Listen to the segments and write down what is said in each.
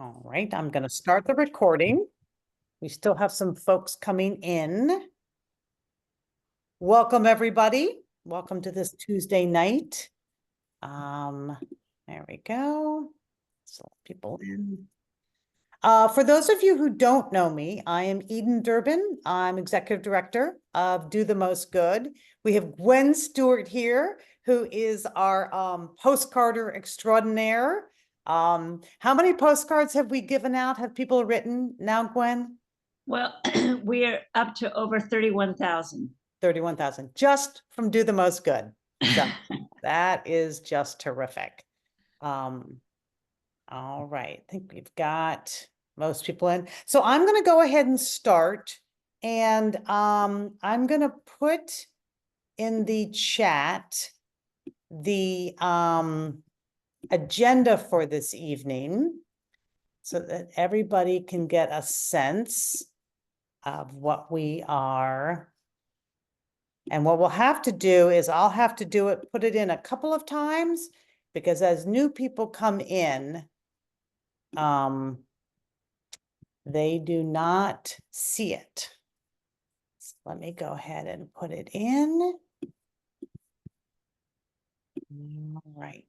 All right, I'm going to start the recording. We still have some folks coming in. Welcome, everybody. Welcome to this Tuesday night. There we go. So people in. For those of you who don't know me, I am Eden Durbin. I'm Executive Director of Do the Most Good. We have Gwen Stewart here, who is our postcarder extraordinaire. How many postcards have we given out? Have people written now, Gwen? Well, we're up to over 31,000. 31,000, just from Do the Most Good. So that is just terrific. All right, I think we've got most people in. So I'm going to go ahead and start. And I'm going to put in the chat the agenda for this evening so that everybody can get a sense of what we are. And what we'll have to do is I'll have to do it, put it in a couple of times, because as new people come in, they do not see it. So let me go ahead and put it in. All right.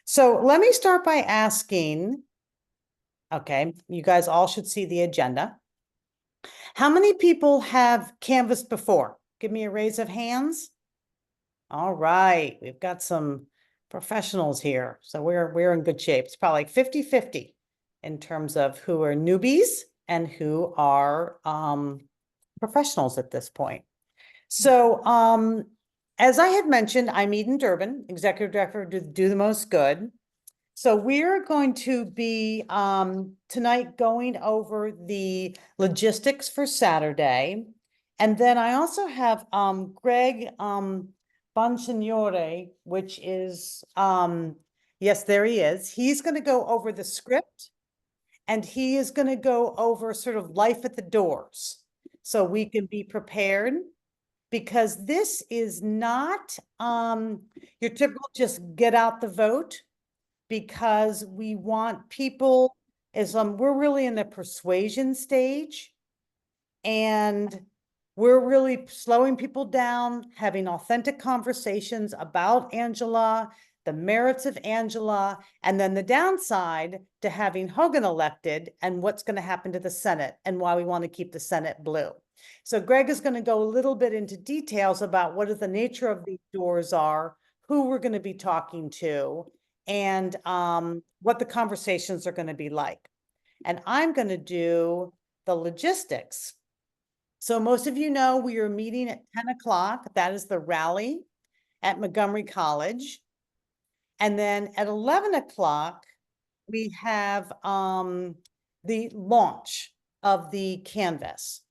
So let me start by asking, okay, you guys all should see the agenda. How many people have canvassed before? Give me a raise of hands. All right, we've got some professionals here. So we're in good shape. It's probably like 50-50 in terms of who are newbies and who are professionals at this point. So as I had mentioned, I'm Eden Durbin, Executive Director of Do the Most Good. So we're going to be tonight going over the logistics for Saturday. And then I also have Greg Bonsignore, which is, yes, there he is. He's going to go over the script, and he is going to go over sort of life at the doors so we can be prepared, because this is not your typical just get out the vote, because we want people, as we're really in the persuasion stage, and we're really slowing people down, having authentic conversations about Angela, the merits of Angela, and then the downside to having Hogan elected and what's going to happen to the Senate and why we want to keep the Senate blue. So Greg is going to go a little bit into details about what is the nature of these doors are, who we're going to be talking to, and what the conversations are going to be like. And I'm going to do the logistics. So most of you know we are meeting at 10 o'clock. That is the rally at Montgomery College. And then at 11 o'clock, we have the launch of the canvas.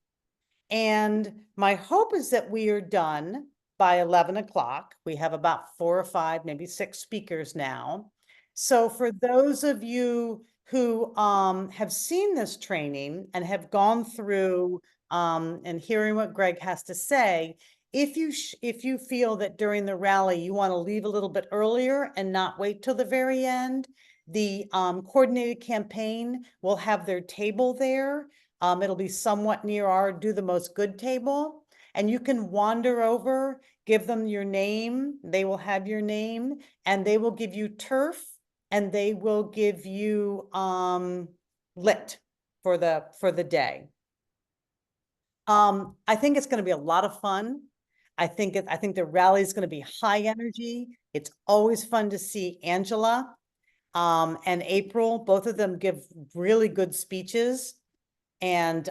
And my hope is that we are done by 11 o'clock. We have about 4 or 5, maybe 6 speakers now. So for those of you who have seen this training and have gone through and hearing what Greg has to say, if you feel that during the rally you want to leave a little bit earlier and not wait till the very end, the coordinated campaign will have their table there. It'll be somewhat near our Do the Most Good table, and you can wander over, give them your name. They will have your name, and they will give you turf, and they will give you lit for the day. I think it's going to be a lot of fun. I think the rally is going to be high energy. It's always fun to see Angela and April. Both of them give really good speeches and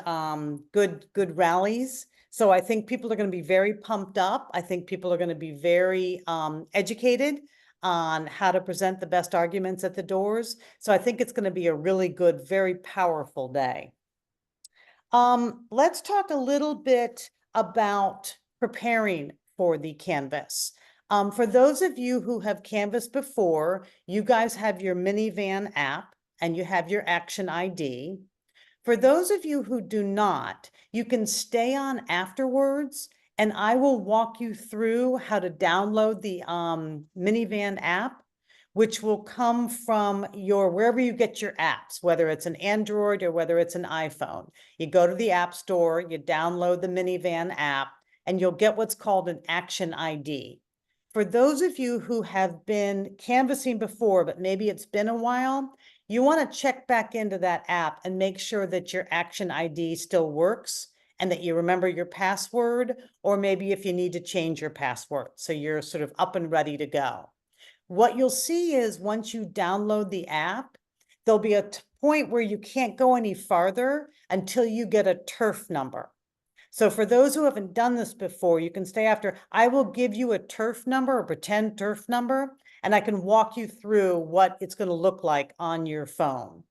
good rallies. So I think people are going to be very pumped up. I think people are going to be very educated on how to present the best arguments at the doors. So I think it's going to be a really good, very powerful day. Let's talk a little bit about preparing for the canvas. For those of you who have canvassed before, you guys have your minivan app and you have your action ID. For those of you who do not, you can stay on afterwards, and I will walk you through how to download the minivan app. which will come from your, wherever you get your apps, whether it's an Android or whether it's an iPhone. You go to the App Store, you download the Minivan app, and you'll get what's called an action ID. For those of you who have been canvassing before, but maybe it's been a while, you want to check back into that app and make sure that your action ID still works and that you remember your password, or maybe if you need to change your password, so you're sort of up and ready to go. What you'll see is once you download the app, there'll be a point where you can't go any farther until you get a turf number. So for those who haven't done this before, you can stay after. I will give you a turf number, a pretend turf number, and I can walk you through what it's going to look like on your phone.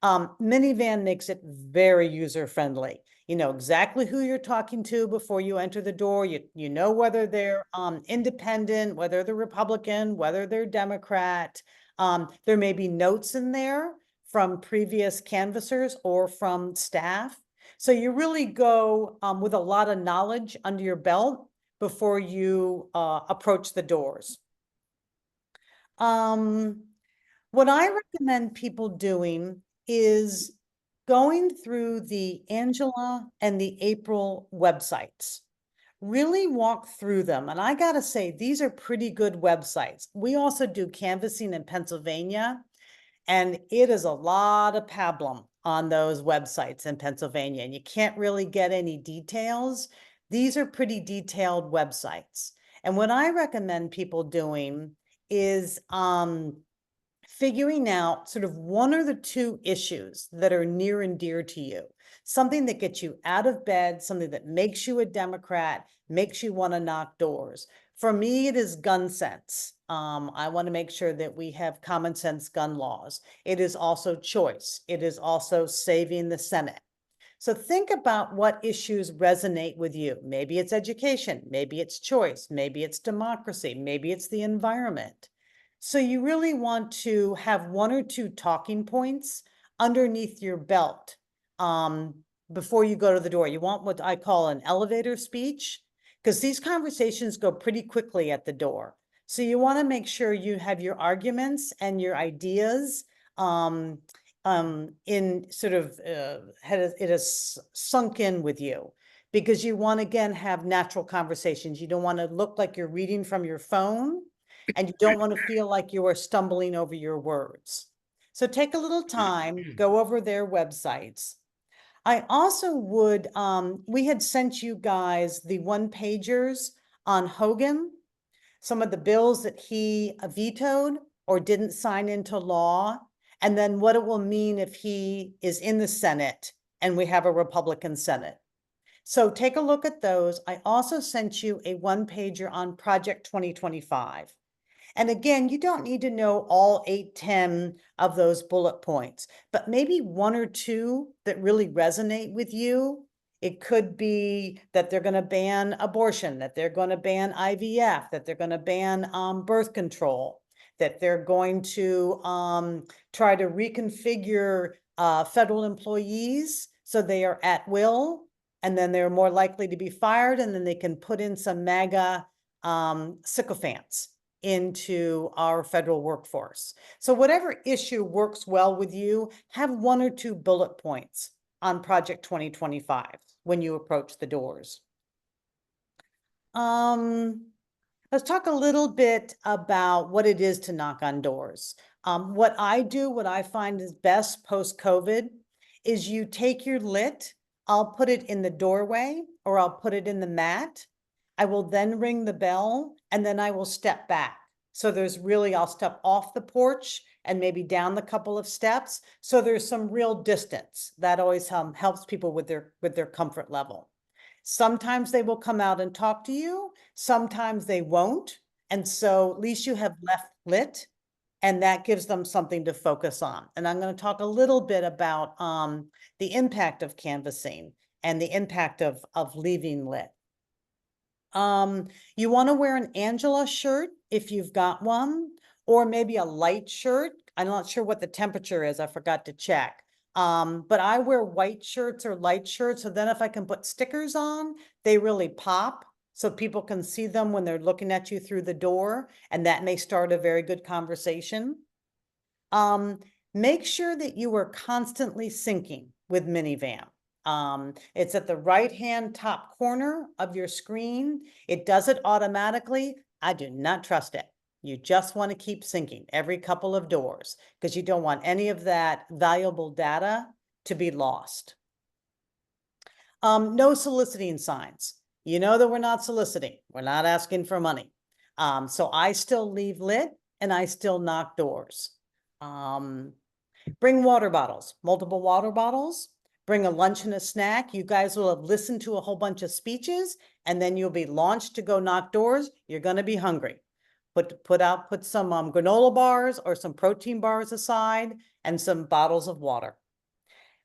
Minivan makes it very user-friendly. You know exactly who you're talking to before you enter the door. You know whether they're independent, whether they're Republican, whether they're Democrat. There may be notes in there from previous canvassers or from staff. So you really go with a lot of knowledge under your belt before you approach the doors. What I recommend people doing is going through the Angela and the April websites. Really walk through them. And I gotta say, these are pretty good websites. We also do canvassing in Pennsylvania, and it is a lot of pablum on those websites in Pennsylvania, and you can't really get any details. These are pretty detailed websites. And what I recommend people doing is figuring out sort of one or the two issues that are near and dear to you, something that gets you out of bed, something that makes you a Democrat, makes you want to knock doors. For me, it is gun sense. I want to make sure that we have common sense gun laws. It is also choice. It is also saving the Senate. So think about what issues resonate with you. Maybe it's education, maybe it's choice, maybe it's democracy, maybe it's the environment. So you really want to have one or two talking points underneath your belt before you go to the door. You want what I call an elevator speech, because these conversations go pretty quickly at the door. So you want to make sure you have your arguments and your ideas in sort of it has sunk in with you, because you want to again have natural conversations. You don't want to look like you're reading from your phone, and you don't want to feel like you are stumbling over your words. So take a little time, go over their websites. I also would, we had sent you guys the one-pagers on Hogan, some of the bills that he vetoed or didn't sign into law, and then what it will mean if he is in the Senate and we have a Republican Senate. So take a look at those. I also sent you a one-pager on Project 2025. And again, you don't need to know all 8, 10 of those bullet points, but maybe one or two that really resonate with you. It could be that they're going to ban abortion, that they're going to ban IVF, that they're going to ban birth control, that they're going to try to reconfigure federal employees so they are at will, and then they're more likely to be fired, and then they can put in some MAGA sycophants into our federal workforce. So whatever issue works well with you, have one or two bullet points on Project 2025 when you approach the doors. Let's talk a little bit about what it is to knock on doors. What I do, what I find is best post-COVID, is you take your lit, I'll put it in the doorway or I'll put it in the mat. I will then ring the bell and then I will step back. So there's really, I'll step off the porch and maybe down the couple of steps. So there's some real distance. That always helps people with their comfort level. Sometimes they will come out and talk to you. Sometimes they won't. And so at least you have left lit, and that gives them something to focus on. And I'm going to talk a little bit about the impact of canvassing and the impact of leaving lit. You want to wear an Angela shirt if you've got one, or maybe a light shirt. I'm not sure what the temperature is. I forgot to check. But I wear white shirts or light shirts. So then if I can put stickers on, they really pop. so people can see them when they're looking at you through the door, and that may start a very good conversation. Make sure that you are constantly syncing with Minivan. It's at the right-hand top corner of your screen. It does it automatically. I do not trust it. You just want to keep syncing every couple of doors because you don't want any of that valuable data to be lost. No soliciting signs. You know that we're not soliciting. We're not asking for money. So I still leave lit and I still knock doors. Bring water bottles, multiple water bottles. Bring a lunch and a snack. You guys will have listened to a whole bunch of speeches and then you'll be launched to go knock doors. You're going to be hungry. Put some granola bars or some protein bars aside and some bottles of water.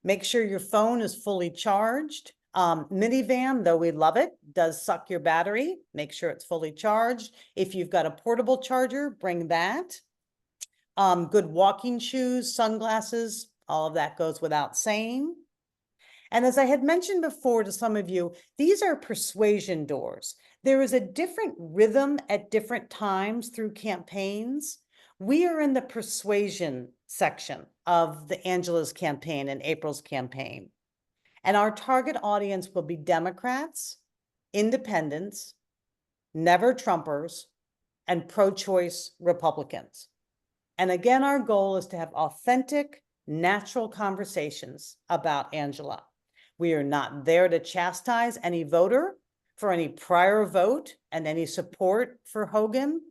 Make sure your phone is fully charged. Minivan, though we love it, does suck your battery. Make sure it's fully charged. If you've got a portable charger, bring that. Good walking shoes, sunglasses, all of that goes without saying. And as I had mentioned before to some of you, these are persuasion doors. There is a different rhythm at different times through campaigns. We are in the persuasion section of the Angela's campaign and April's campaign. And our target audience will be Democrats, independents, never Trumpers, and pro-choice Republicans. And again, our goal is to have authentic, natural conversations about Angela. We are not there to chastise any voter for any prior vote and any support for Hogan.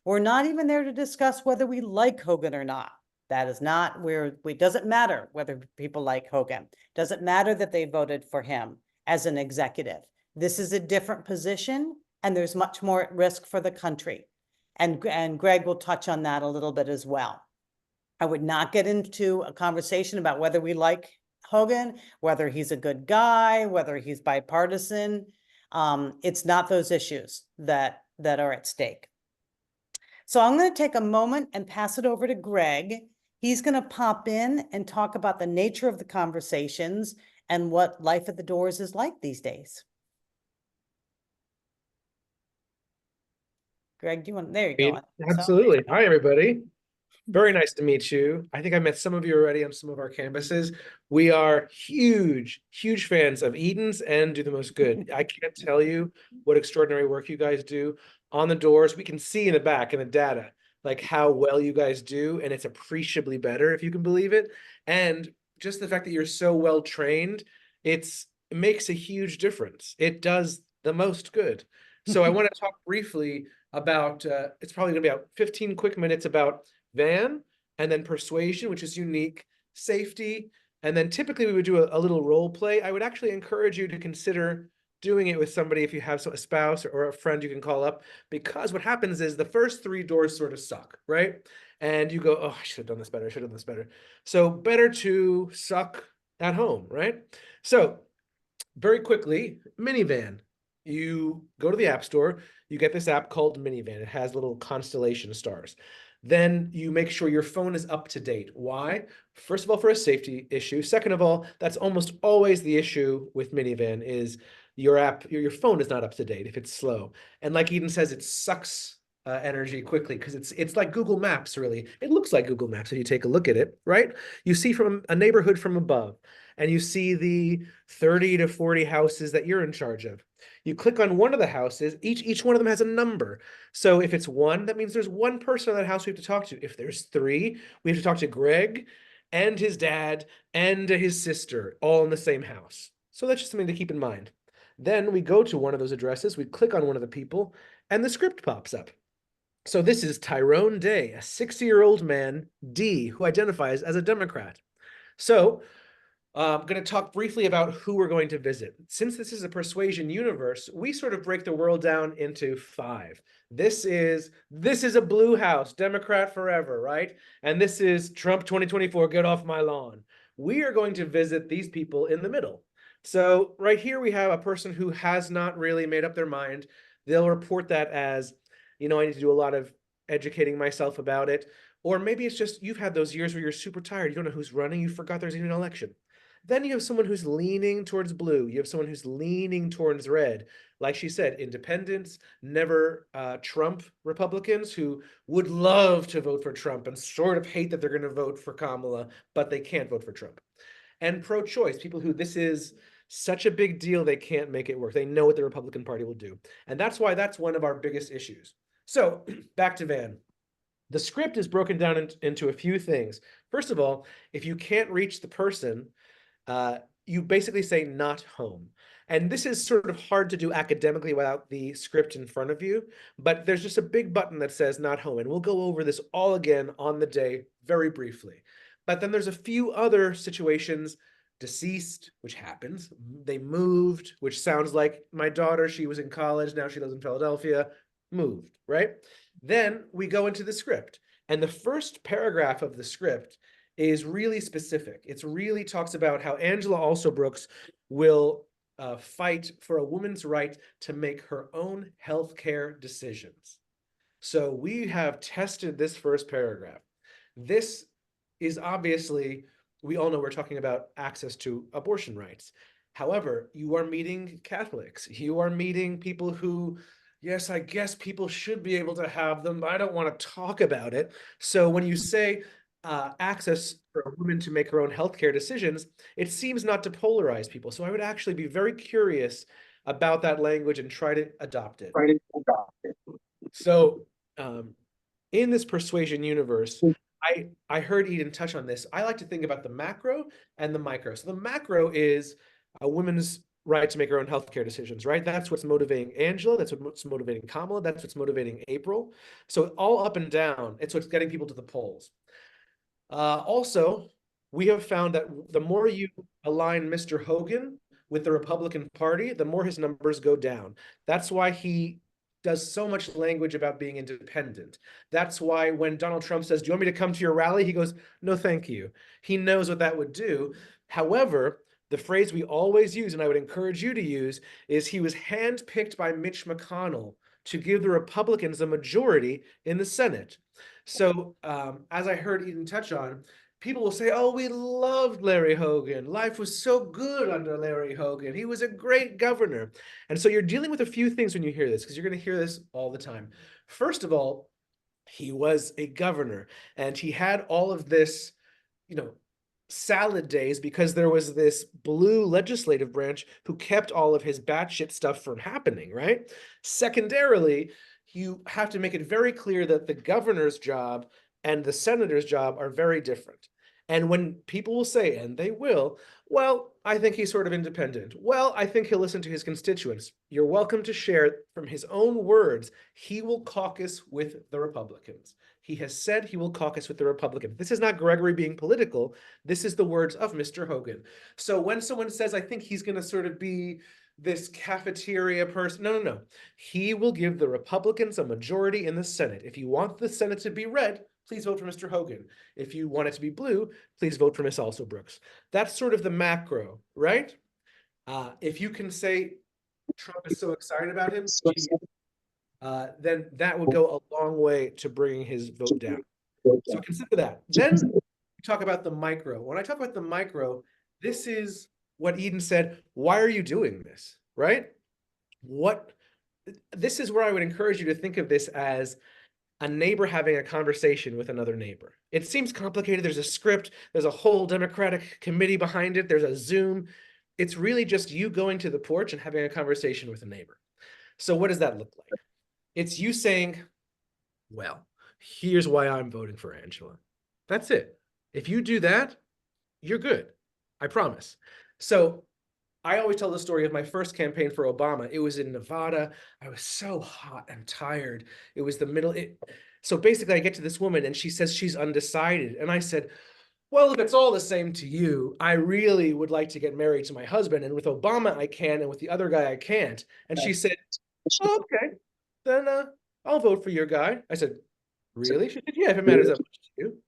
We're not even there to discuss whether we like Hogan or not. That is not where it doesn't matter whether people like Hogan. Doesn't matter that they voted for him as an executive. This is a different position and there's much more at risk for the country. And Greg will touch on that a little bit as well. I would not get into a conversation about whether we like Hogan, whether he's a good guy, whether he's bipartisan. It's not those issues that are at stake. So I'm going to take a moment and pass it over to Greg. He's going to pop in and talk about the nature of the conversations and what life at the doors is like these days. Greg, do you want, there you go. Absolutely. Hi, everybody. Very nice to meet you. I think I met some of you already on some of our campuses. We are huge, huge fans of Eden's and Do the Most Good. I can't tell you what extraordinary work you guys do on the doors. We can see in the back in the data, like how well you guys do, and it's appreciably better if you can believe it. And just the fact that you're so well trained, it makes a huge difference. It does the most good. So I want to talk briefly about, it's probably going to be about 15 quick minutes about van, and then persuasion, which is unique, safety, and then typically we would do a little role play. I would actually encourage you to consider doing it with somebody if you have a spouse or a friend you can call up, because what happens is the first 3 doors sort of suck, right? And you go, oh, I should have done this better, I should have done this better. So better to suck at home, right? So very quickly, Minivan. You go to the App Store, you get this app called Minivan. It has little constellation stars. Then you make sure your phone is up to date. Why? First of all, for a safety issue. Second of all, that's almost always the issue with Minivan is your app, your phone is not up to date if it's slow. And like Eden says, it sucks energy quickly because it's like Google Maps, really. It looks like Google Maps if you take a look at it, right? You see from a neighborhood from above, and you see the 30 to 40 houses that you're in charge of. You click on one of the houses, each one of them has a number. So if it's 1, that means there's 1 person in that house we have to talk to. If there's 3, we have to talk to Greg and his dad and his sister, all in the same house. So that's just something to keep in mind. Then we go to one of those addresses, we click on one of the people, and the script pops up. So this is Tyrone Day, a 60-year-old man, D, who identifies as a Democrat. So I'm going to talk briefly about who we're going to visit. Since this is a persuasion universe, we sort of break the world down into 5. This is a blue house, Democrat forever, right? And this is Trump 2024, get off my lawn. We are going to visit these people in the middle. So right here we have a person who has not really made up their mind. They'll report that as, I need to do a lot of educating myself about it. Or maybe it's just you've had those years where you're super tired. You don't know who's running. You forgot there's even an election. Then you have someone who's leaning towards blue. You have someone who's leaning towards red. Like she said, independents, never Trump Republicans who would love to vote for Trump and sort of hate that they're going to vote for Kamala, but they can't vote for Trump. And pro-choice, people who this is such a big deal, they can't make it work. They know what the Republican Party will do. And that's why that's one of our biggest issues. So back to Van. The script is broken down into a few things. First of all, if you can't reach the person, you basically say not home. And this is sort of hard to do academically without the script in front of you, but there's just a big button that says not home. And we'll go over this all again on the day very briefly. But then there's a few other situations: deceased, which happens. They moved, which sounds like my daughter, she was in college, now she lives in Philadelphia, moved, right? Then we go into the script. And the first paragraph of the script is really specific. It's really talks about how Angela Also Brooks will fight for a woman's right to make her own healthcare decisions. So we have tested this first paragraph. This is obviously, we all know we're talking about access to abortion rights. However, you are meeting Catholics. You are meeting people who, yes, I guess people should be able to have them, but I don't want to talk about it. So when you say access for a woman to make her own healthcare decisions, it seems not to polarize people. So I would actually be very curious about that language and try to adopt it. So in this persuasion universe, I heard Eden touch on this. I like to think about the macro and the micro. So the macro is a woman's right to make her own healthcare decisions, right? That's what's motivating Angela. That's what's motivating Kamala. That's what's motivating April. So all up and down, it's what's getting people to the polls. Also, we have found that the more you align Mr. Hogan with the Republican Party, the more his numbers go down. That's why he does so much language about being independent. That's why when Donald Trump says, "Do you want me to come to your rally?" he goes, "No, thank you." He knows what that would do. However, the phrase we always use, and I would encourage you to use, is he was handpicked by Mitch McConnell to give the Republicans a majority in the Senate. So as I heard Eden touch on, people will say, "Oh, we loved Larry Hogan. Life was so good under Larry Hogan. He was a great governor." And so you're dealing with a few things when you hear this, because you're going to hear this all the time. First of all, he was a governor, and he had all of this, salad days because there was this blue legislative branch who kept all of his batshit stuff from happening, right? Secondarily, you have to make it very clear that the governor's job and the senator's job are very different. And when people will say, and they will, "Well, I think he's sort of independent. Well, I think he'll listen to his constituents." You're welcome to share from his own words. He will caucus with the Republicans. He has said he will caucus with the Republicans. This is not Gregory being political. This is the words of Mr. Hogan. So when someone says, "I think he's going to sort of be this cafeteria person," no. He will give the Republicans a majority in the Senate. If you want the Senate to be red, please vote for Mr. Hogan. If you want it to be blue, please vote for Miss Also Brooks. That's sort of the macro, right? If you can say Trump is so excited about him, then that would go a long way to bringing his vote down. So consider that. Then we talk about the micro. When I talk about the micro, this is what Eden said. Why are you doing this, right? This is where I would encourage you to think of this as a neighbor having a conversation with another neighbor. It seems complicated. There's a script. There's a whole Democratic committee behind it. There's a Zoom. It's really just you going to the porch and having a conversation with a neighbor. So what does that look like? It's you saying, "Well, here's why I'm voting for Angela." That's it. If you do that, you're good. I promise. So I always tell the story of my first campaign for Obama. It was in Nevada. I was so hot and tired. It was the middle. So basically, I get to this woman and she says she's undecided. And I said, "Well, if it's all the same to you, I really would like to get married to my husband. And with Obama, I can. And with the other guy, I can't." And she said, "Oh, okay, then I'll vote for your guy." I said, "Really?" She said, "Yeah, if it matters that much to you."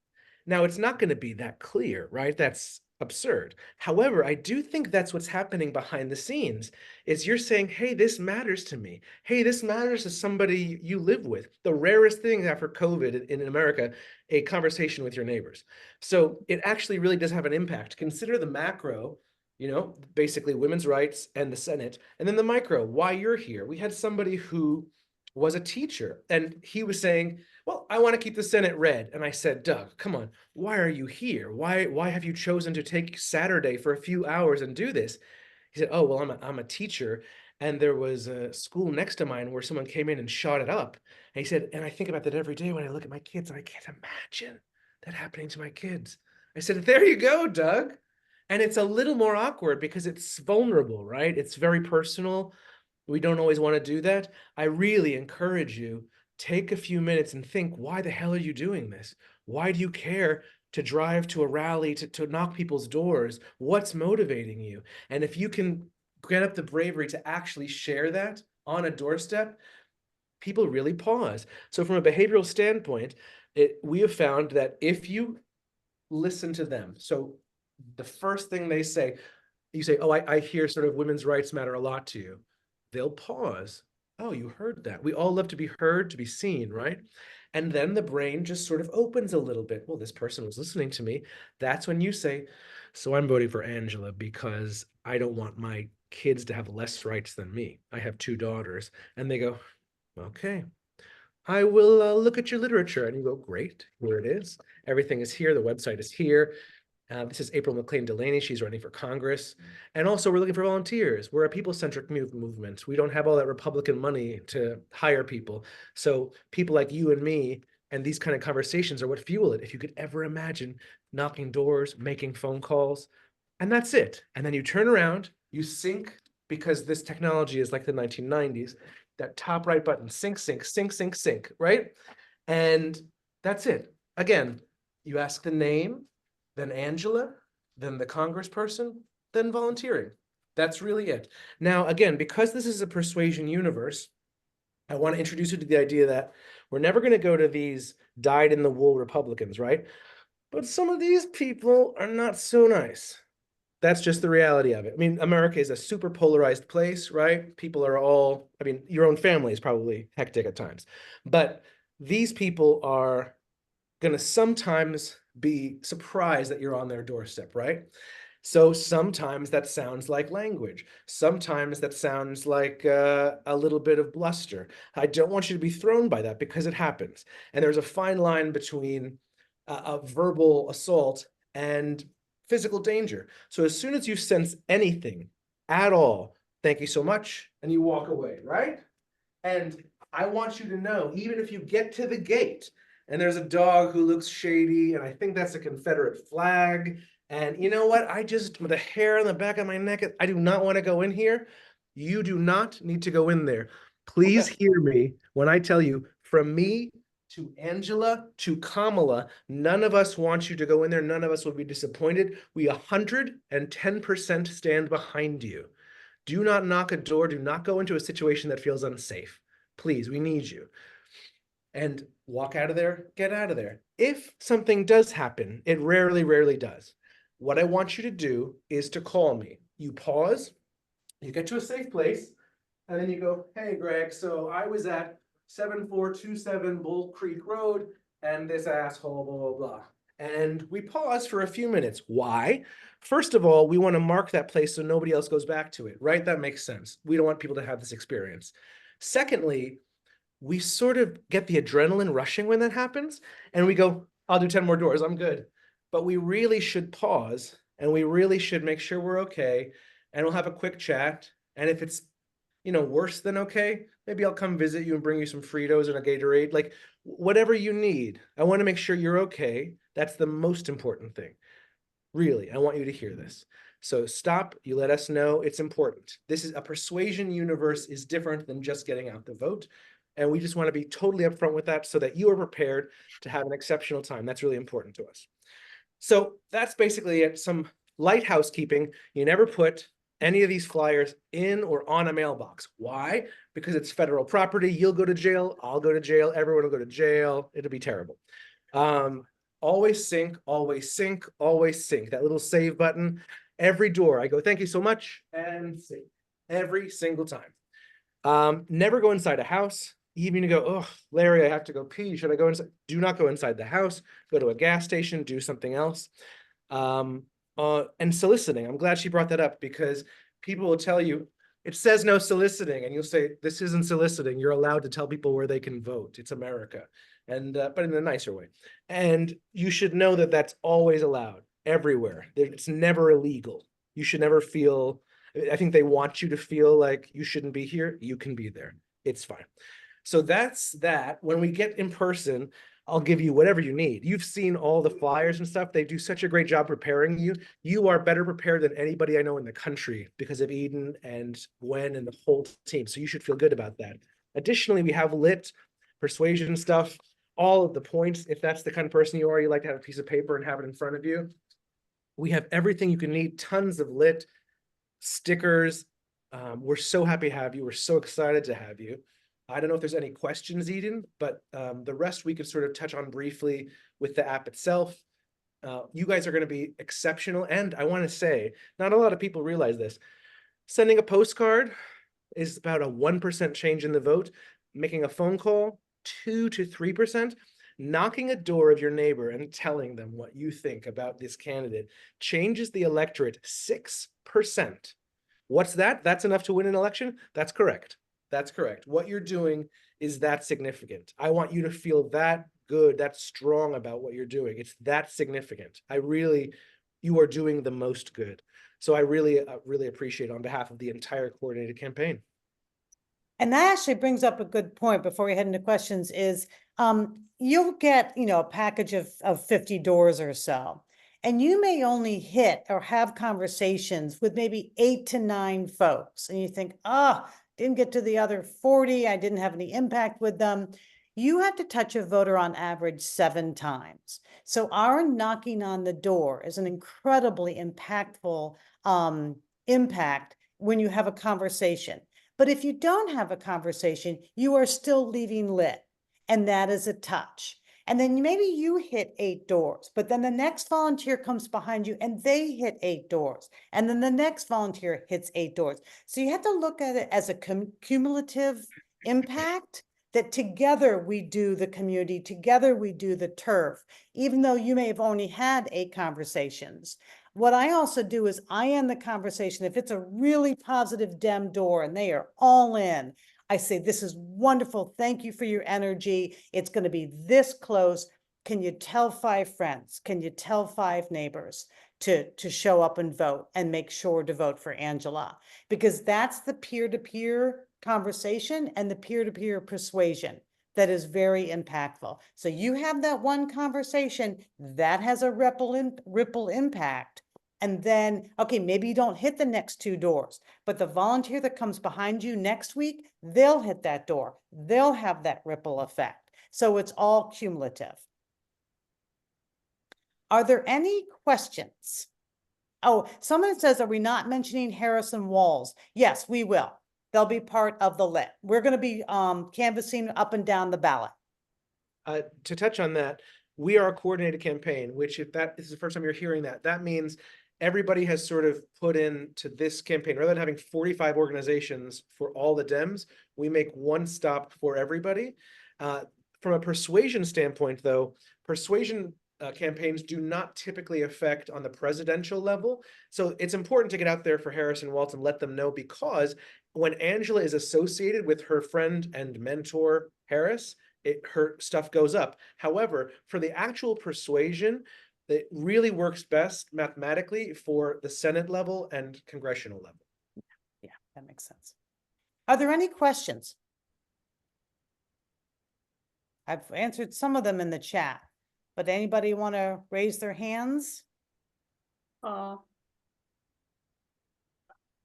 Now, it's not going to be that clear, right? That's absurd. However, I do think that's what's happening behind the scenes is you're saying, "Hey, this matters to me. Hey, this matters to somebody you live with." The rarest thing after COVID in America, a conversation with your neighbors. So it actually really does have an impact. Consider the macro you know, basically women's rights and the Senate. And then the micro, why you're here. We had somebody who was a teacher and he was saying, well, I want to keep the Senate red. And I said, Doug, come on, why are you here? Why have you chosen to take Saturday for a few hours and do this? He said, oh, well, I'm a teacher. And there was a school next to mine where someone came in and shot it up. And he said, and I think about that every day when I look at my kids, and I can't imagine that happening to my kids. I said, there you go, Doug. And it's a little more awkward because it's vulnerable, right? It's very personal. We don't always want to do that. I really encourage you, take a few minutes and think, why the hell are you doing this? Why do you care to drive to a rally, to knock people's doors? What's motivating you? And if you can get up the bravery to actually share that on a doorstep, people really pause. So from a behavioral standpoint, we have found that if you listen to them, so the first thing they say, you say, oh, I hear sort of women's rights matter a lot to you. They'll pause. Oh, you heard that. We all love to be heard, to be seen, right? And then the brain just sort of opens a little bit. Well, this person was listening to me. That's when you say, so I'm voting for Angela because I don't want my kids to have less rights than me. I have 2 daughters. And they go, okay, I will look at your literature. And you go, great, here it is. Everything is here. The website is here. This is April McLean Delaney. She's running for Congress. And also we're looking for volunteers. We're a people-centric movement. We don't have all that Republican money to hire people. So people like you and me and these kind of conversations are what fuel it. If you could ever imagine knocking doors, making phone calls, and that's it. And then you turn around, you sync, because this technology is like the 1990s, that top right button, sync, sync, sync, sync, sync, right? And that's it. Again, you ask the name, then Angela, then the congressperson, then volunteering. That's really it. Now, again, because this is a persuasion universe, I want to introduce you to the idea that we're never going to go to these dyed-in-the-wool Republicans, right? But some of these people are not so nice. That's just the reality of it. I mean, America is a super polarized place, right? People are all, I mean, your own family is probably hectic at times, but these people are going to sometimes be surprised that you're on their doorstep, right? So sometimes that sounds like language. Sometimes that sounds like a little bit of bluster. I don't want you to be thrown by that because it happens. And there's a fine line between a verbal assault and physical danger. So as soon as you sense anything at all, thank you so much, and you walk away, right? And I want you to know, even if you get to the gate and there's a dog who looks shady, and I think that's a Confederate flag, and you know what? With the hair on the back of my neck, I do not want to go in here. You do not need to go in there. Please hear me when I tell you, from me to Angela to Kamala, none of us want you to go in there. None of us will be disappointed. We 110% stand behind you. Do not knock a door. Do not go into a situation that feels unsafe. Please, we need you. And walk out of there, get out of there. If something does happen, it rarely, rarely does. What I want you to do is to call me. You pause, you get to a safe place, and then you go, hey, Greg, so I was at 7427 Bull Creek Road, and this asshole, blah, blah, blah. And we pause for a few minutes. Why? First of all, we want to mark that place so nobody else goes back to it, right? That makes sense. We don't want people to have this experience. Secondly, we sort of get the adrenaline rushing when that happens, and we go, I'll do 10 more doors, I'm good. But we really should pause, and we really should make sure we're okay, and we'll have a quick chat. And if it's, worse than okay, maybe I'll come visit you and bring you some Fritos and a Gatorade, like whatever you need. I want to make sure you're okay. That's the most important thing. Really, I want you to hear this. So stop, you let us know, it's important. This is a persuasion universe is different than just getting out the vote. And we just want to be totally upfront with that so that you are prepared to have an exceptional time. That's really important to us. So that's basically it. Some light housekeeping. You never put any of these flyers in or on a mailbox. Why? Because it's federal property. You'll go to jail. I'll go to jail. Everyone will go to jail. It'll be terrible. Always sync, always sync, always sync. That little save button. Every door, I go, thank you so much, and sync. Every single time. Never go inside a house. Even you go, oh, Larry, I have to go pee. Should I go inside? Do not go inside the house. Go to a gas station, do something else. And soliciting. I'm glad she brought that up because people will tell you it says no soliciting, and you'll say this isn't soliciting. You're allowed to tell people where they can vote. It's America, and but in a nicer way. And you should know that that's always allowed everywhere. It's never illegal. You should never feel. I think they want you to feel like you shouldn't be here. You can be there. It's fine. So that's that. When we get in person, I'll give you whatever you need. You've seen all the flyers and stuff. They do such a great job preparing you. You are better prepared than anybody I know in the country because of Eden and Gwen and the whole team. So you should feel good about that. Additionally, we have lit persuasion stuff, all of the points. If that's the kind of person you are, you like to have a piece of paper and have it in front of you. We have everything you can need, tons of lit stickers. We're so happy to have you. We're so excited to have you. I don't know if there's any questions, Eden, but the rest we could sort of touch on briefly with the app itself. You guys are going to be exceptional. And I want to say, not a lot of people realize this. Sending a postcard is about a 1% change in the vote. Making a phone call, 2 to 3%. Knocking a door of your neighbor and telling them what you think about this candidate changes the electorate 6%. What's that? That's enough to win an election? That's correct. That's correct. What you're doing is that significant. I want you to feel that good, that strong about what you're doing. It's that significant. You are doing the most good. So I really, really appreciate it on behalf of the entire coordinated campaign. And that actually brings up a good point before we head into questions is, you'll get, a package of 50 doors or so. And you may only hit or have conversations with maybe 8 to 9 folks. And you think, didn't get to the other 40. I didn't have any impact with them. You have to touch a voter on average 7 times. So our knocking on the door is an incredibly impactful impact when you have a conversation. But if you don't have a conversation, you are still leaving lit. And that is a touch. And then maybe you hit 8 doors, but then the next volunteer comes behind you and they hit 8 doors. And then the next volunteer hits 8 doors. So you have to look at it as a cumulative impact, that together we do the community, together we do the turf, even though you may have only had 8 conversations. What I also do is I end the conversation. If it's a really positive Dem door and they are all in, I say, this is wonderful. Thank you for your energy. It's going to be this close. Can you tell 5 friends? Can you tell 5 neighbors to show up and vote and make sure to vote for Angela? Because that's the peer-to-peer conversation and the peer-to-peer persuasion that is very impactful. So you have that one conversation that has a ripple impact. And then, okay, maybe you don't hit the next 2 doors, but the volunteer that comes behind you next week, they'll hit that door. They'll have that ripple effect. So it's all cumulative. Are there any questions? Oh, someone says, are we not mentioning Harrison Walls? Yes, we will. They'll be part of the lit. We're going to be canvassing up and down the ballot. To touch on that, we are a coordinated campaign, which if that is the first time you're hearing that, that means everybody has sort of put into this campaign, rather than having 45 organizations for all the Dems, we make one stop for everybody. From a persuasion standpoint, though, persuasion campaigns do not typically affect on the presidential level. So it's important to get out there for Harrison Waltz and let them know, because when Angela is associated with her friend and mentor, Harris, her stuff goes up. However, for the actual persuasion, it really works best mathematically for the Senate level and congressional level. Yeah, that makes sense. Are there any questions? I've answered some of them in the chat, but anybody want to raise their hands?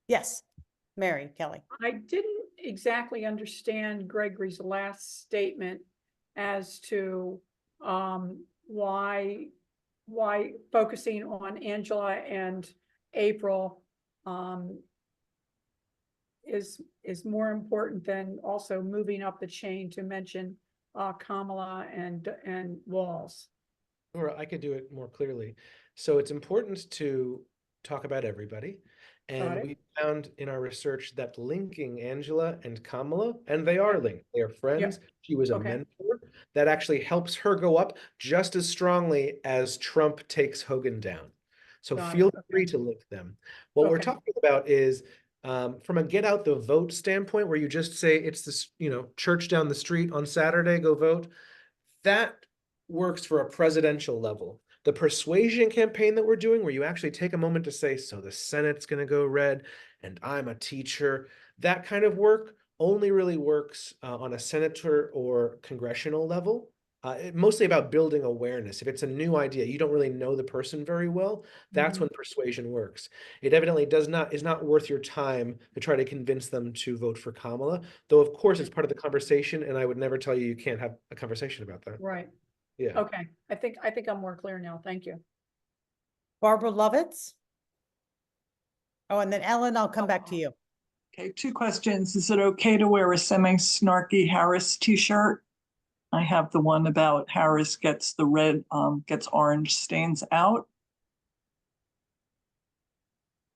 Yes, Mary Kelly. I didn't exactly understand Gregory's last statement as to why focusing on Angela and April is more important than also moving up the chain to mention Kamala and Walls. Or I could do it more clearly. So it's important to talk about everybody. And we found in our research that linking Angela and Kamala, and they are linked, they are friends. Yep. She was a mentor. That actually helps her go up just as strongly as Trump takes Hogan down. So Got it, feel okay. free to link them. What we're Okay. talking about is from a get out the vote standpoint, where you just say it's this, church down the street on Saturday, go vote. That works for a presidential level. The persuasion campaign that we're doing, where you actually take a moment to say, so the Senate's going to go red and I'm a teacher, that kind of work only really works on a senator or congressional level. Mostly about building awareness. If it's a new idea, you don't really know the person very well, that's when persuasion works. It evidently is not worth your time to try to convince them to vote for Kamala, though of course it's part of the conversation, and I would never tell you you can't have a conversation about that. Right, Yeah. okay, I think I'm more clear now, thank you. Barbara Lovitz? Oh, and then Ellen, I'll come back to you. Okay, two questions. Is it okay to wear a semi-snarky Harris t-shirt? I have the one about Harris gets the red, gets orange stains out.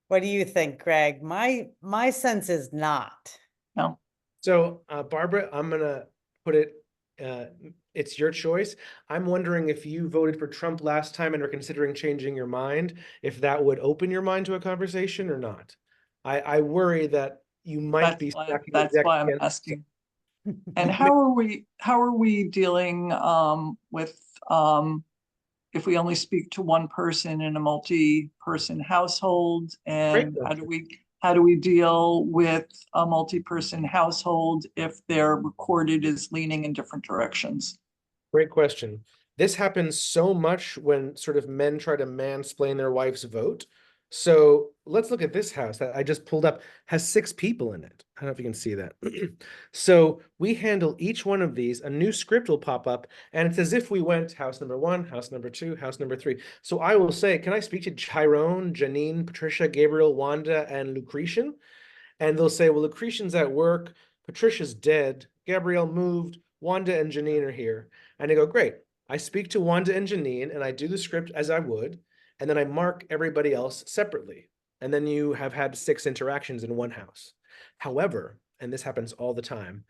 What do you think, Greg? My sense is not. No, So, Barbara, I'm gonna put it, it's your choice. I'm wondering if you voted for Trump last time and are considering changing your mind, if that would open your mind to a conversation or not. I worry that you might be stacking the that's deck why I'm against- asking. And how are we dealing with if we only speak to one person in a multi-person household? And how do we deal with a multi-person household if their recorded is leaning in different directions? Great question. This happens so much when sort of men try to mansplain their wife's vote. So let's look at this house that I just pulled up, has 6 people in it. I don't know if you can see that. So we handle each one of these, a new script will pop up, and it's as if we went house number 1, house number 2, house number 3. So I will say, can I speak to Chiron, Janine, Patricia, Gabriel, Wanda, and Lucretian? And they'll say, well, Lucretian's at work, Patricia's dead, Gabrielle moved, Wanda and Janine are here. And I go, great. I speak to Wanda and Janine and I do the script as I would, and then I mark everybody else separately. And then you have had 6 interactions in one house. However, and this happens all the time,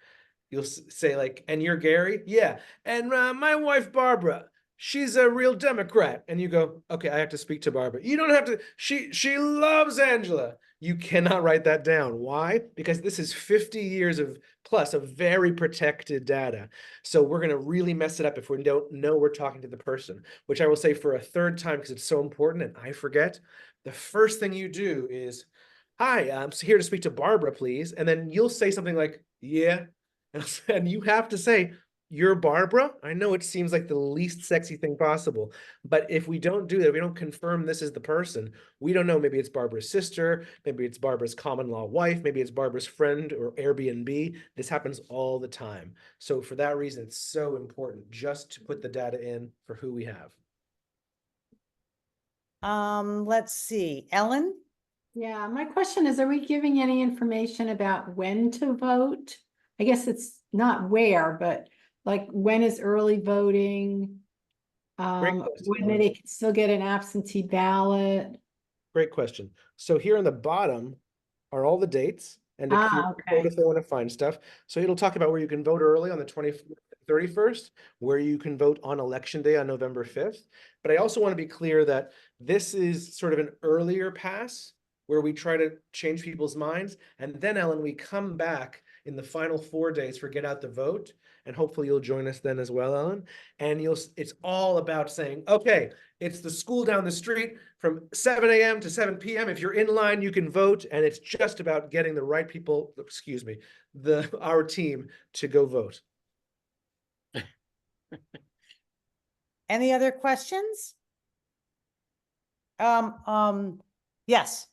you'll say like, and you're Gary? Yeah. And my wife, Barbara, she's a real Democrat. And you go, okay, I have to speak to Barbara. You don't have to, she loves Angela. You cannot write that down. Why? Because this is 50 years of plus of very protected data. So we're going to really mess it up if we don't know we're talking to the person, which I will say for a third time because it's so important and I forget. The first thing you do is, hi, I'm here to speak to Barbara, please. And then you'll say something like, yeah. And you have to say, you're Barbara? I know it seems like the least sexy thing possible, but if we don't do that, we don't confirm this is the person, we don't know, maybe it's Barbara's sister, maybe it's Barbara's common law wife, maybe it's Barbara's friend or Airbnb. This happens all the time. So for that reason, it's so important just to put the data in for who we have. Let's see, Ellen? Yeah, my question is, are we giving any information about when to vote? I guess it's not where, but like when is early voting? Great When question. they can still get an absentee ballot? Great question. So here on the bottom are all the dates and a QR Okay. code if they want to find stuff. So it'll talk about where you can vote early on the 31st, where you can vote on election day on November 5th. But I also want to be clear that this is sort of an earlier pass where we try to change people's minds. And then, Ellen, we come back in the final 4 days for Get Out the Vote. And hopefully you'll join us then as well, Ellen. And it's all about saying, okay, it's the school down the street from 7 a.m. to 7 p.m. If you're in line, you can vote. And it's just about getting the right people, excuse me, our team to go vote. Any other questions? Yes.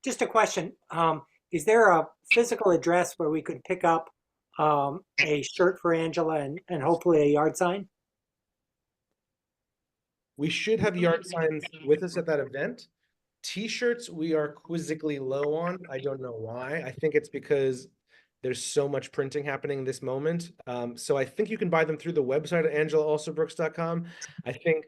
Just a question. Is there a physical address where we could pick up a shirt for Angela and hopefully a yard sign? We should have yard signs with us at that event. T-shirts, we are quizzically low on. I don't know why. I think it's because there's so much printing happening this moment. So I think you can buy them through the website at angelaalsobrooks.com. I think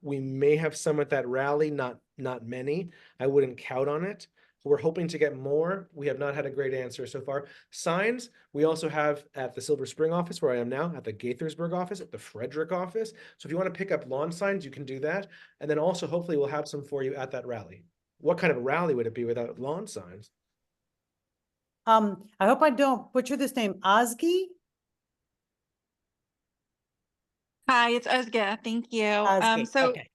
we may have some at that rally, not many. I wouldn't count on it. We're hoping to get more. We have not had a great answer so far. Signs, we also have at the Silver Spring office where I am now, at the Gaithersburg office, at the Frederick office. So if you want to pick up lawn signs, you can do that. And then also hopefully we'll have some for you at that rally. What kind of rally would it be without lawn signs? I hope I don't butcher this name, Ozgi? Hi, it's Özge. Thank you. Ozgi, So okay.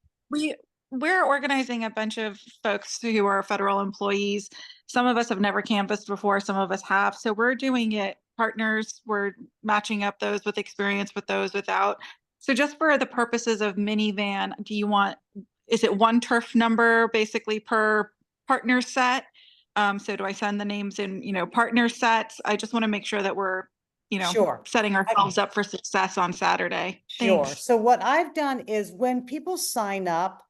we're organizing a bunch of folks who are federal employees. Some of us have never canvassed before, some of us have. So we're doing it partners. We're matching up those with experience with those without. So just for the purposes of minivan, is it one turf number basically per partner set? So do I send the names in, partner sets? I just want to make sure that we're, Sure. setting ourselves up for success on Saturday. Sure. Thanks. So what I've done is when people sign up,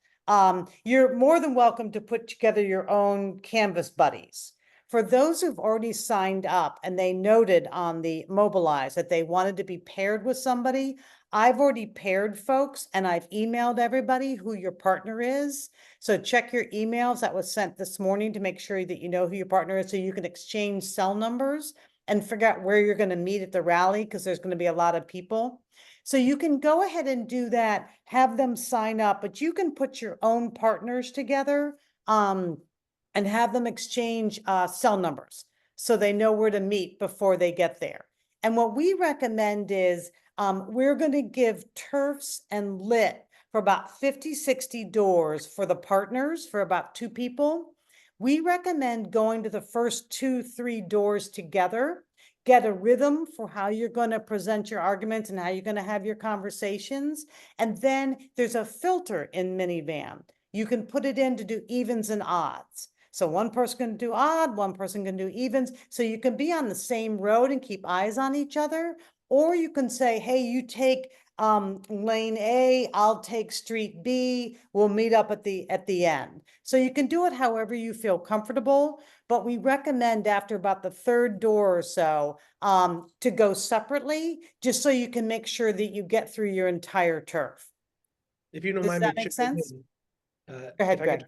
you're more than welcome to put together your own Canvas buddies. For those who've already signed up and they noted on the Mobilize that they wanted to be paired with somebody, I've already paired folks and I've emailed everybody who your partner is. So check your emails that was sent this morning to make sure that you know who your partner is so you can exchange cell numbers and figure out where you're going to meet at the rally because there's going to be a lot of people. So you can go ahead and do that, have them sign up, but you can put your own partners together and have them exchange cell numbers so they know where to meet before they get there. And what we recommend is we're going to give turfs and lit for about 50, 60 doors for the partners for about 2 people. We recommend going to the first 2, 3 doors together, get a rhythm for how you're going to present your arguments and how you're going to have your conversations. And then there's a filter in minivan. You can put it in to do evens and odds. So one person can do odd, one person can do evens. So you can be on the same road and keep eyes on each other. Or you can say, hey, you take lane A, I'll take street B, we'll meet up at the end. So you can do it however you feel comfortable, but we recommend after about the 3rd door or so to go separately, just so you can make sure that you get through your entire turf. If you don't Does mind me that make chipping sense? in, Go ahead, if I Greg.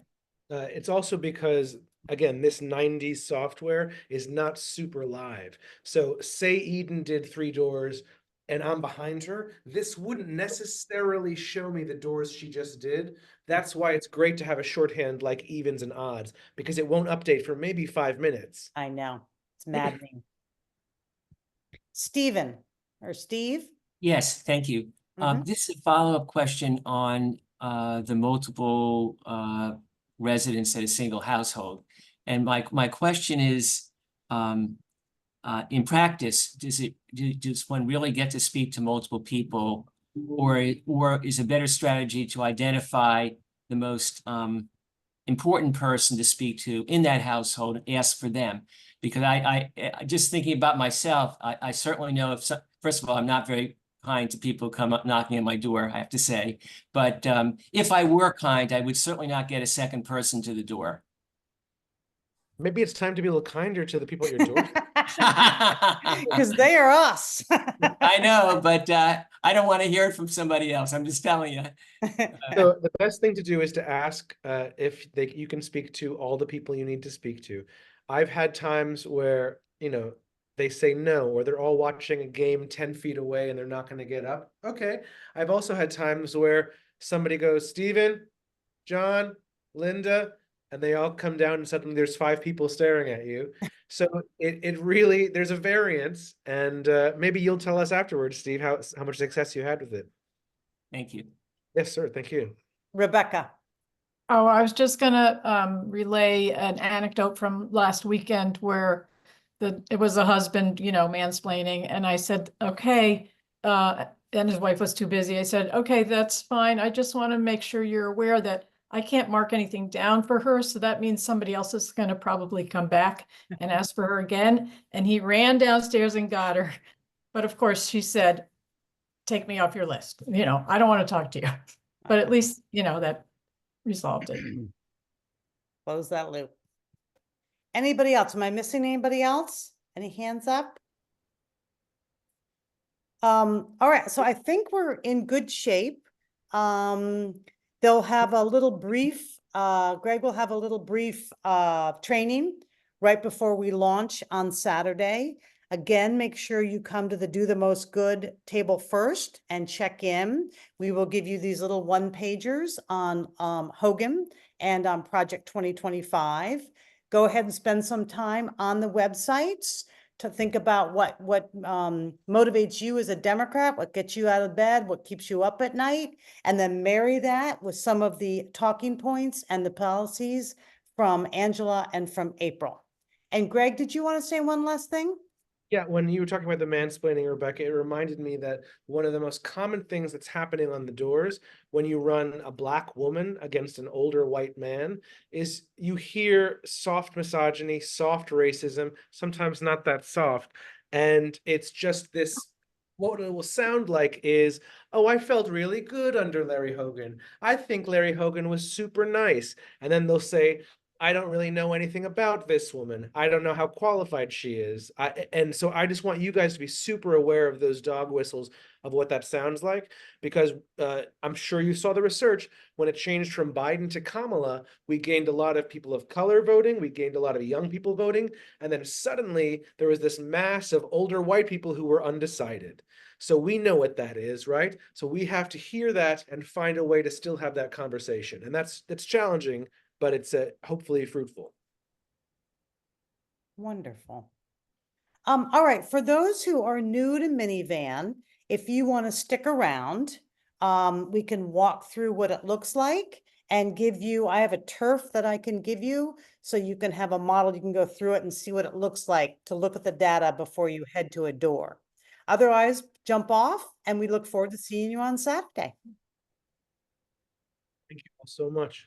could, it's also because, again, this 90s software is not super live. So say Eden did 3 doors and I'm behind her, this wouldn't necessarily show me the doors she just did. That's why it's great to have a shorthand like evens and odds, because it won't update for maybe 5 minutes. I know, it's maddening. Stephen or Steve? Yes, thank you. This is a follow-up question on the multiple residents at a single household. And my question is, in practice, does one really get to speak to multiple people, or is a better strategy to identify the most important person to speak to in that household and ask for them? Because I just thinking about myself, I certainly know first of all, I'm not very kind to people come up knocking at my door, I have to say. But if I were kind, I would certainly not get a second person to the door. Maybe it's time to be a little kinder to the people at your door. Because they are us. I know, but I don't want to hear it from somebody else. I'm just telling you. So the best thing to do is to ask if you can speak to all the people you need to speak to. I've had times where, they say no, or they're all watching a game 10 feet away and they're not going to get up. Okay. I've also had times where somebody goes, Stephen, John, Linda, and they all come down and suddenly there's 5 people staring at you. So it really, there's a variance, and maybe you'll tell us afterwards, Steve, how much success you had with it. Thank you. Yes, sir. Thank you. Rebecca. Oh, I was just gonna relay an anecdote from last weekend where it was a husband, mansplaining, and I said, okay, and his wife was too busy. I said, okay, that's fine. I just want to make sure you're aware that I can't mark anything down for her, so that means somebody else is going to probably come back and ask for her again. And he ran downstairs and got her. But of course, she said, take me off your list. I don't want to talk to you. But at least, that resolved it. Close that loop. Anybody else? Am I missing anybody else? Any hands up? All right, so I think we're in good shape. They'll have a little brief, Greg will have a little brief training right before we launch on Saturday. Again, make sure you come to the Do the Most Good table first and check in. We will give you these little one-pagers on Hogan and on Project 2025. Go ahead and spend some time on the websites to think about what motivates you as a Democrat, what gets you out of bed, what keeps you up at night, and then marry that with some of the talking points and the policies from Angela and from April. And Greg, did you want to say one last thing? Yeah, when you were talking about the mansplaining, Rebecca, it reminded me that one of the most common things that's happening on the doors when you run a Black woman against an older white man is you hear soft misogyny, soft racism, sometimes not that soft. And it's just this, what it will sound like is, oh, I felt really good under Larry Hogan. I think Larry Hogan was super nice. And then they'll say, I don't really know anything about this woman. I don't know how qualified she is. And so I just want you guys to be super aware of those dog whistles of what that sounds like, because I'm sure you saw the research. When it changed from Biden to Kamala, we gained a lot of people of color voting. We gained a lot of young people voting. And then suddenly there was this mass of older white people who were undecided. So we know what that is, right? So we have to hear that and find a way to still have that conversation. And that's challenging, but it's hopefully fruitful. Wonderful. All right, for those who are new to minivan, if you want to stick around, we can walk through what it looks like and give you, I have a turf that I can give you, so you can have a model, you can go through it and see what it looks like to look at the data before you head to a door. Otherwise, jump off, and we look forward to seeing you on Saturday. Thank you all so much.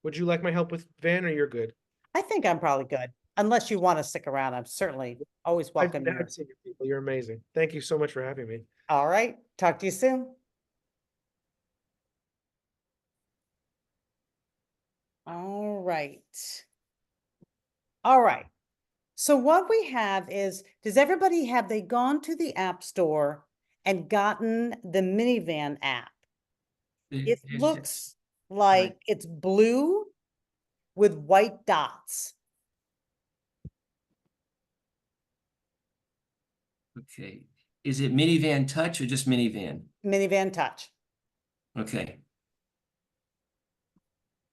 Would you like my help with Van, or you're good? I think I'm probably good, unless you want to stick around. I'm certainly always welcome here. I've seen you people. You're amazing. Thank you so much for having me. All right, talk to you soon. All right. All right. So what we have is, does everybody have they gone to the App Store and gotten the minivan app? It looks like it's blue with white dots. Okay, is it minivan touch or just minivan? Minivan Touch. Okay,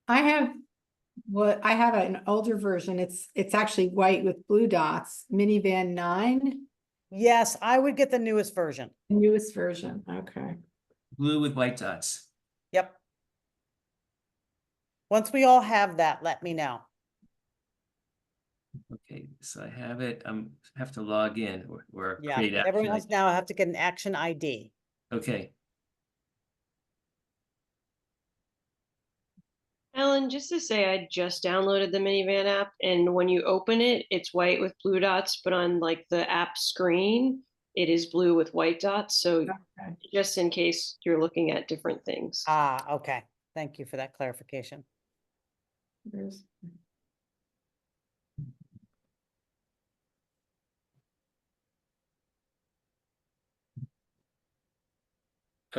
I have an older version. It's actually white with blue dots, minivan 9, Yes, I would get the newest version. newest version. Okay. blue with white dots. Yep. Once we all have that, let me know. Okay, so I have it. Have to log in or Yeah, create everyone action. else now have to get an action ID. Okay, Ellen, just to say, I just downloaded the minivan app, and when you open it, it's white with blue dots, but on like the app screen, it is blue with white dots. So Okay. just in case you're looking at different things. Ah, okay. Thank you for that clarification. There's-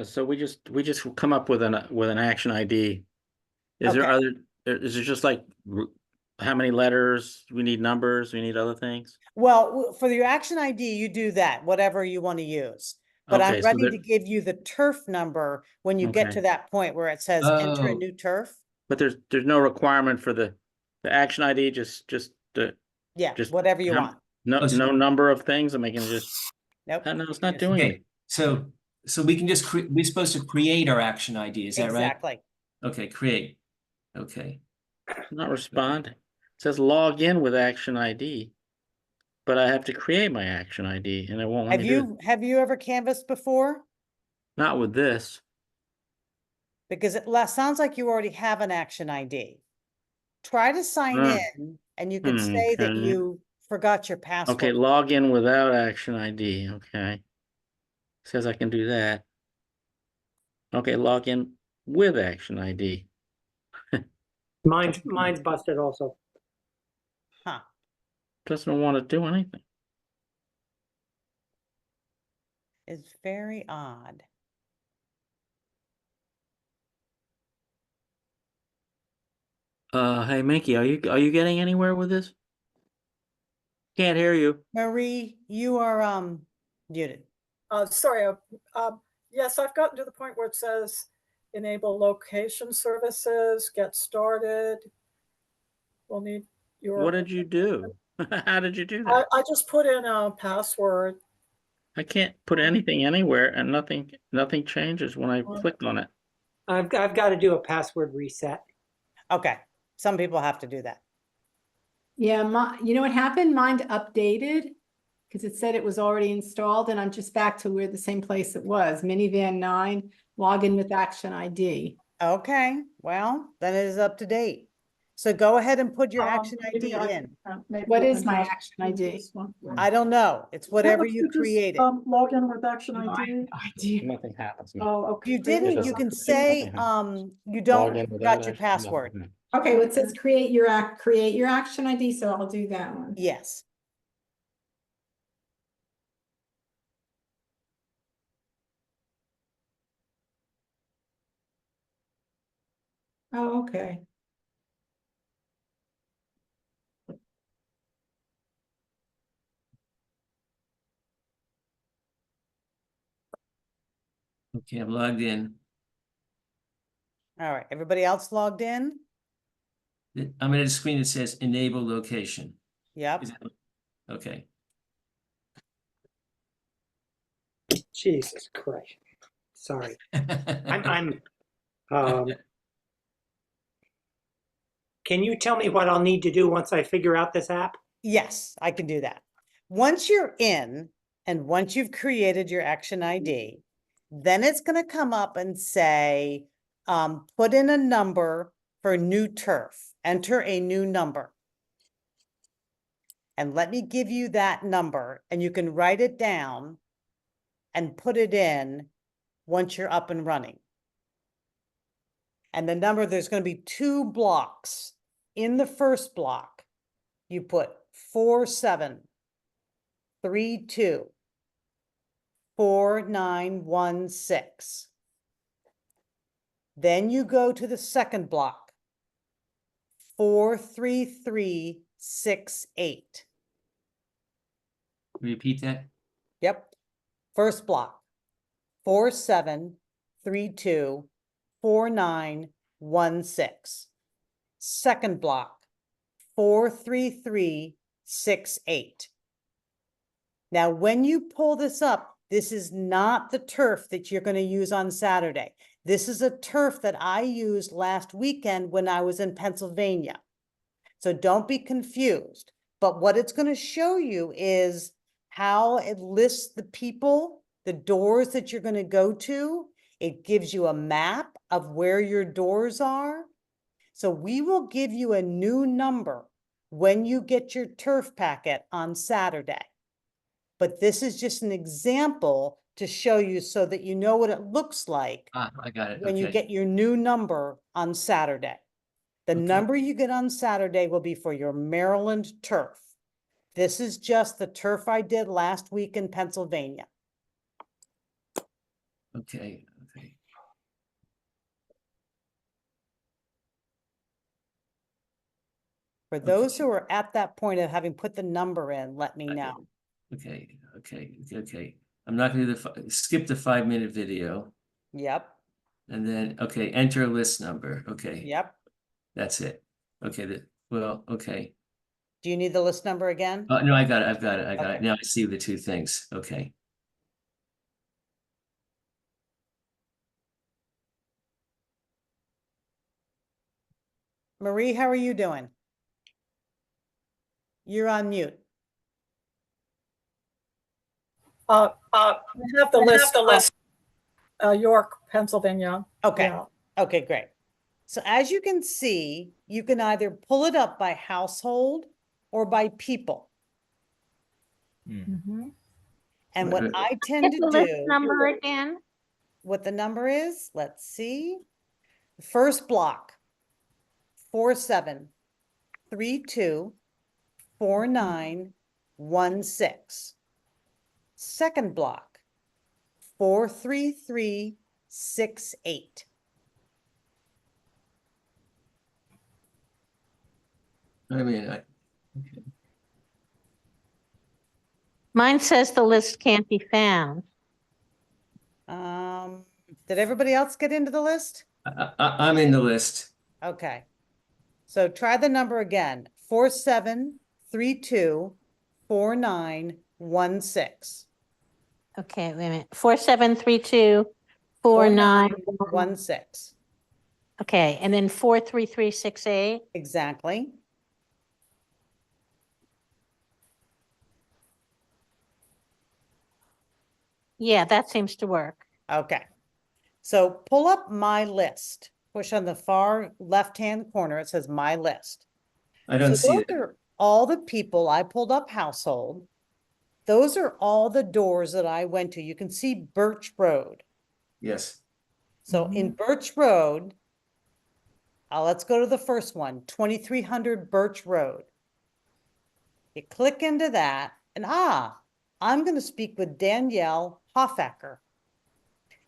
So we just come up with an action ID. Is there Okay. other, is it just like how many letters? We need numbers, we need other things? Well, for your action ID, you do that, whatever you want to use. But I'm Okay, so ready there- to give you the turf number when you get Okay. to that point where it says enter a Oh. new turf. But there's no requirement for the action ID, just the, Yeah, just whatever you how- want. no, Oh, so- no number of things, I'm making it just, Nope. no, it's not Yes. doing okay, it. so we can just we're supposed to create our action ID, is that right? Exactly. Okay, create. Okay, It's not responding. It says log in with action ID, but I have to create my action ID and it won't let Have me do it. you ever canvassed before? Not with this. Because it sounds like you already have an action ID. Try to sign in and you could say that Okay. you forgot your Okay, password. log in without action ID, okay. Says I can do that. Okay, log in with action ID. Mine's busted also. Huh. Doesn't want to do anything. It's very odd. Hey Mickey, are you getting anywhere with this? Can't hear you. Marie, you are muted. Sorry, yes, I've gotten to the point where it says enable location services, get started. We'll need your. What did you do? How did you do that? I just put in a password. I can't put anything anywhere and nothing changes when I click on it. I've got to do a password reset. Okay, some people have to do that. Yeah, you know what happened? Mine updated because it said it was already installed and I'm just back to where the same place it was. Minivan 9, login with Action ID. Okay, well, then it is up to date. So go ahead and put your Action Maybe ID I in. What is my Action ID? I don't know. It's whatever you created. Log in with Action ID. Nothing happens. Oh, If okay. you didn't, you can say, you Log don't in without forgot your Action, password. nothing. Okay, well, it says create your Action ID, so I'll do that one. Yes. Oh, okay. Okay, I'm logged in. All right, everybody else logged in? I'm at a screen that says enable location. Yep. Is that- Okay. Jesus Christ. Sorry. Um, can you tell me what I'll need to do once I figure out this app? Yes, I can do that. Once you're in and once you've created your Action ID, then it's going to come up and say, put in a number for new turf, enter a new number. And let me give you that number and you can write it down and put it in once you're up and running. And the number, there's going to be 2 blocks. In the first block, you put 4732 4916. Then you go to the second block, 43368. Repeat that. Yep. First block, 4732 4916. Second block, 43368. Now, when you pull this up, this is not the turf that you're going to use on Saturday. This is a turf that I used last weekend when I was in Pennsylvania. So don't be confused. But what it's going to show you is how it lists the people, the doors that you're going to go to. It gives you a map of where your doors are. So we will give you a new number when you get your turf packet on Saturday. But this is just an example to show you so that you know what it looks like I got it. when you Okay. get your new number on Saturday. The Okay. number you get on Saturday will be for your Maryland turf. This is just the turf I did last week in Pennsylvania. Okay. Okay. For those who are at that point of having put the number in, let me know. Okay. Okay. Okay. I'm not going to skip the 5-minute video. Yep, And then, okay, enter a list number. Okay. yep. That's it. Okay. Well, okay. Do you need the list number again? No, I got it. I've got it. I got it. Okay. Now I see the 2 things. Okay. Marie, how are you doing? You're on mute. I have the list. York, Pennsylvania. Okay, Yeah. okay, great. So as you can see, you can either pull it up by household or by people. Mhm. And what I tend to do, Number again? what the number is, let's see. The first block, 4732 4916. Second block, 43368. I mean, okay. Mine says the list can't be found. Did everybody else get into the list? I'm in the list. Okay. So try the number again, 47324916. Okay, wait a minute. 473249. 4916. Okay, and then 43368. Exactly. Yeah, that seems to work. Okay. So pull up my list. Push on the far left-hand corner. It says my list. I don't see those it. are all the people I pulled up household. Those are all the doors that I went to. You can see Birch Road. Yes. So in Birch Road, let's go to the first one, 2300 Birch Road. You click into that and I'm going to speak with Danielle Hoffacker.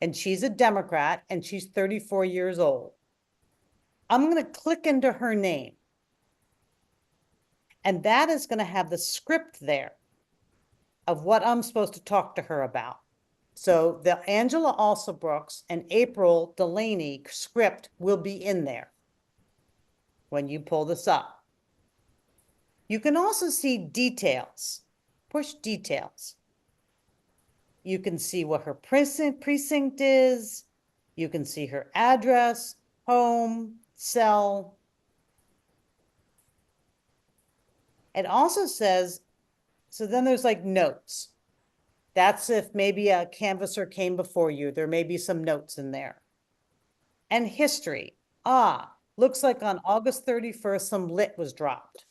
And she's a Democrat and she's 34 years old. I'm going to click into her name. And that is going to have the script there of what I'm supposed to talk to her about. So the Angela Alsobrooks and April Delaney script will be in there when you pull this up. You can also see details. Push details. You can see what her precinct is. You can see her address, home, cell. It also says, so then there's like notes. That's if maybe a canvasser came before you. There may be some notes in there. And history. Looks like on August 31st, some lit was dropped.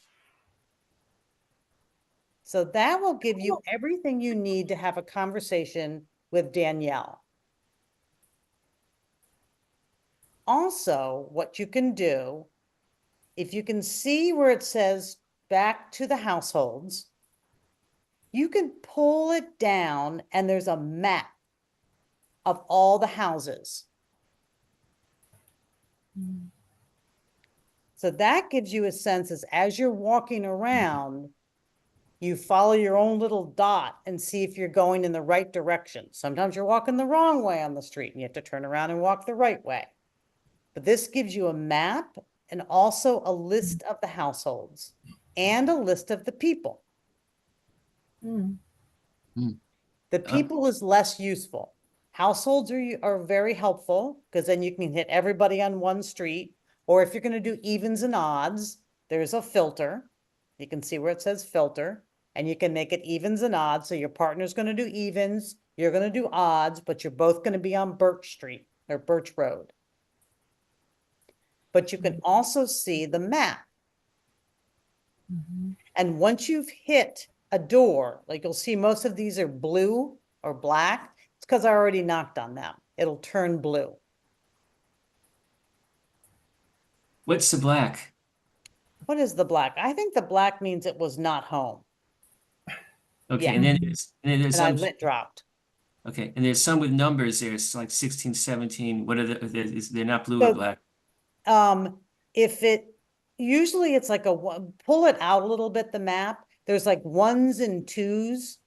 So that will give you everything you need to have a conversation with Danielle. Also, what you can do, if you can see where it says back to the households, you can pull it down and there's a map of all the houses. So that gives you a sense as you're walking around, you follow your own little dot and see if you're going in the right direction. Sometimes you're walking the wrong way on the street and you have to turn around and walk the right way. But this gives you a map and also a list of the households and a list of the people. The people is less useful. Households are very helpful because then you can hit everybody on one street. Or if you're going to do evens and odds, there's a filter. You can see where it says filter and you can make it evens and odds. So your partner's going to do evens, you're going to do odds, but you're both going to be on Birch Street or Birch Road. But you can also see the map. And once you've hit a door, like you'll see most of these are blue or black, it's because I already knocked on them. It'll turn blue. What's the black? What is the black? I think the black means it was not home. Okay, Yeah. and then there's And I some, lit dropped. okay, and there's some with numbers there. It's like 16, 17. What are they're not blue or So, black? If it, usually it's like pull it out a little bit, the map, there's like ones and twos.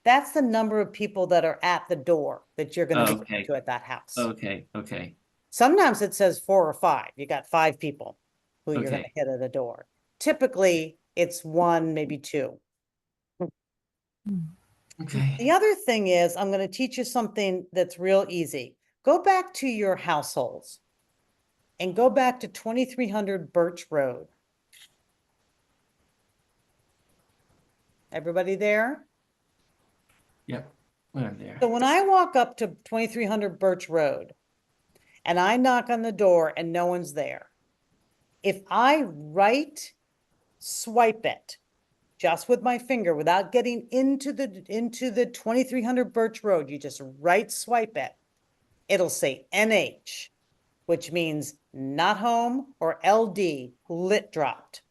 That's the number of people that are at the door that you're going to Okay. to at that house. Okay, okay. Sometimes it says 4 or 5. You got 5 people who you're going to Okay. hit at a door. Typically it's 1, maybe 2. Okay. The other thing is I'm going to teach you something that's real easy. Go back to your households and go back to 2300 Birch Road. Everybody there? Yep, we're there. So when I walk up to 2300 Birch Road and I knock on the door and no one's there, if I right swipe it just with my finger without getting into the 2300 Birch Road, you just right swipe it, it'll say NH, which means not home, or LD, lit dropped.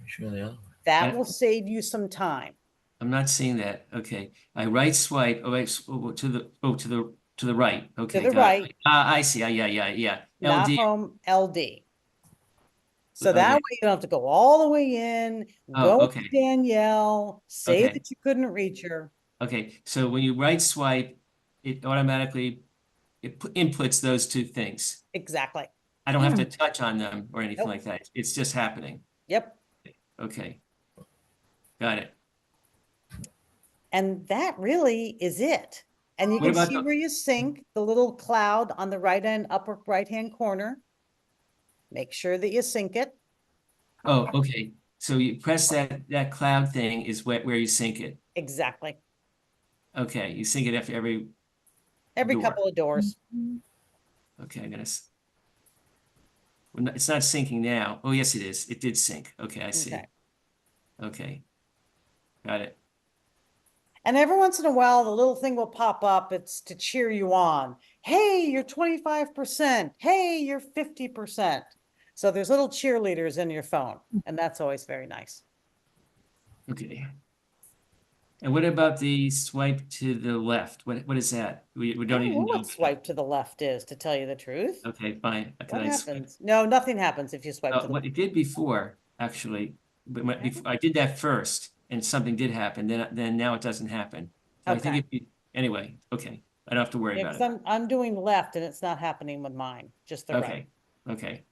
Sure they are. That will save you some time. I'm not seeing that. Okay, I right swipe. Oh, wait, to the right. Okay, To the got it. right. I see. Yeah. Not LD. home, LD. So that Okay. way you don't have to go all the way in, Oh, go to okay. Danielle, say Okay. that you couldn't reach her. Okay, so when you right swipe, it automatically inputs those two things. Exactly. I don't have to touch on them or anything like that. It's just happening. Yep. Okay. Got it. And that really is it. And you What can about see the- where you sync, the little cloud on the right end, upper right-hand corner. Make sure that you sync it. Oh, okay. So you press that cloud thing is where you sync it. Exactly. Okay, you sync it after every Every door. couple of doors. Okay, it's not syncing now. Oh, yes, it is. It did sync. Okay, I see. Okay. Okay. Got it. And every once in a while, the little thing will pop up. It's to cheer you on. Hey, you're 25%. Hey, you're 50%. So there's little cheerleaders in your phone, and that's always very nice. Okay. And what about the swipe to the left? What is that? We I don't don't even know know. what swipe to the left is, to tell you the truth. Okay, fine. Can What I swipe? happens? No, nothing happens if you swipe to the What it did before, actually, but I did that first and something did happen, then now it doesn't happen. So I think Okay. if you, anyway, okay, I don't have to worry Yeah, about 'cause it. I'm doing left and it's not happening with mine, just the right. Okay, okay.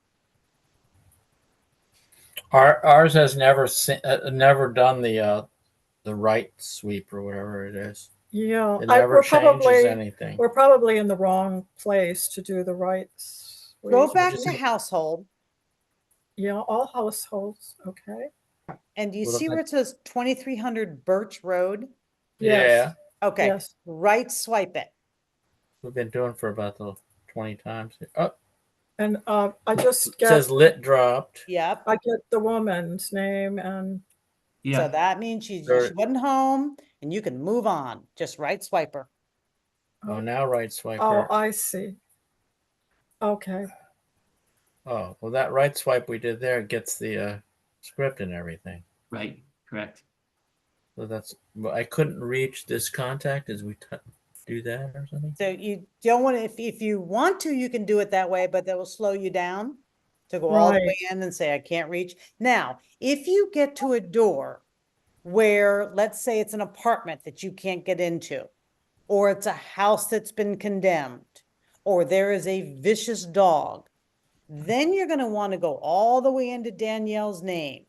Ours has never done the right sweep or whatever it is. Yeah, It never changes anything. we're probably in the wrong place to do the rights. Go back to household. Yeah, all households, okay. And do you What see if where it says 2300 Birch Road? Yeah, Okay, Yes. right swipe it. we've been doing for about 20 times. Oh, And I just it get, says lit dropped. Yep. I get the woman's name and So Yeah, that means she There- wasn't home and you can move on. Just right swipe her. Oh, now right swipe oh, her. I see. Okay. Oh, well, that right swipe we did there gets the script and everything. right, correct. So well, I couldn't reach this contact as we do that or something. So you don't want to, if you want to, you can do it that way, but that will slow you down to go all the way Right. in and say, I can't reach. Now, if you get to a door where, let's say it's an apartment that you can't get into, or it's a house that's been condemned, or there is a vicious dog, then you're going to want to go all the way into Danielle's name.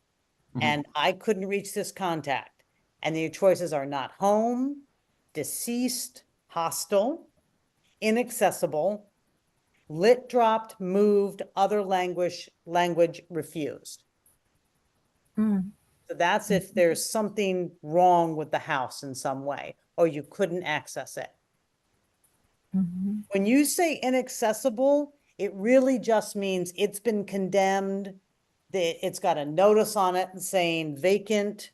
And I couldn't reach this contact. And your choices are not home, deceased, hostile, inaccessible, lit dropped, moved, other language refused. Mm. So that's if there's something wrong with the house in some way, or you couldn't access it. Mhm. When you say inaccessible, it really just means it's been condemned. It's got a notice on it saying vacant.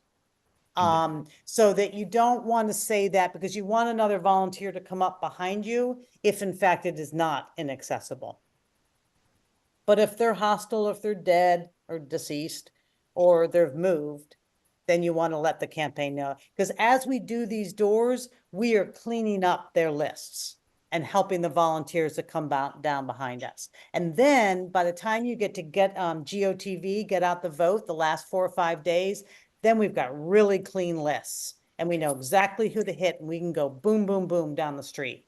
So that you don't want to say that because you want another volunteer to come up behind you if in fact it is not inaccessible. But if they're hostile, if they're dead or deceased, or they've moved, then you want to let the campaign know. Because as we do these doors, we are cleaning up their lists and helping the volunteers to come down behind us. And then by the time you get GOTV, get out the vote, the last 4 or 5 days, then we've got really clean lists and we know exactly who to hit and we can go boom, boom, boom down the street.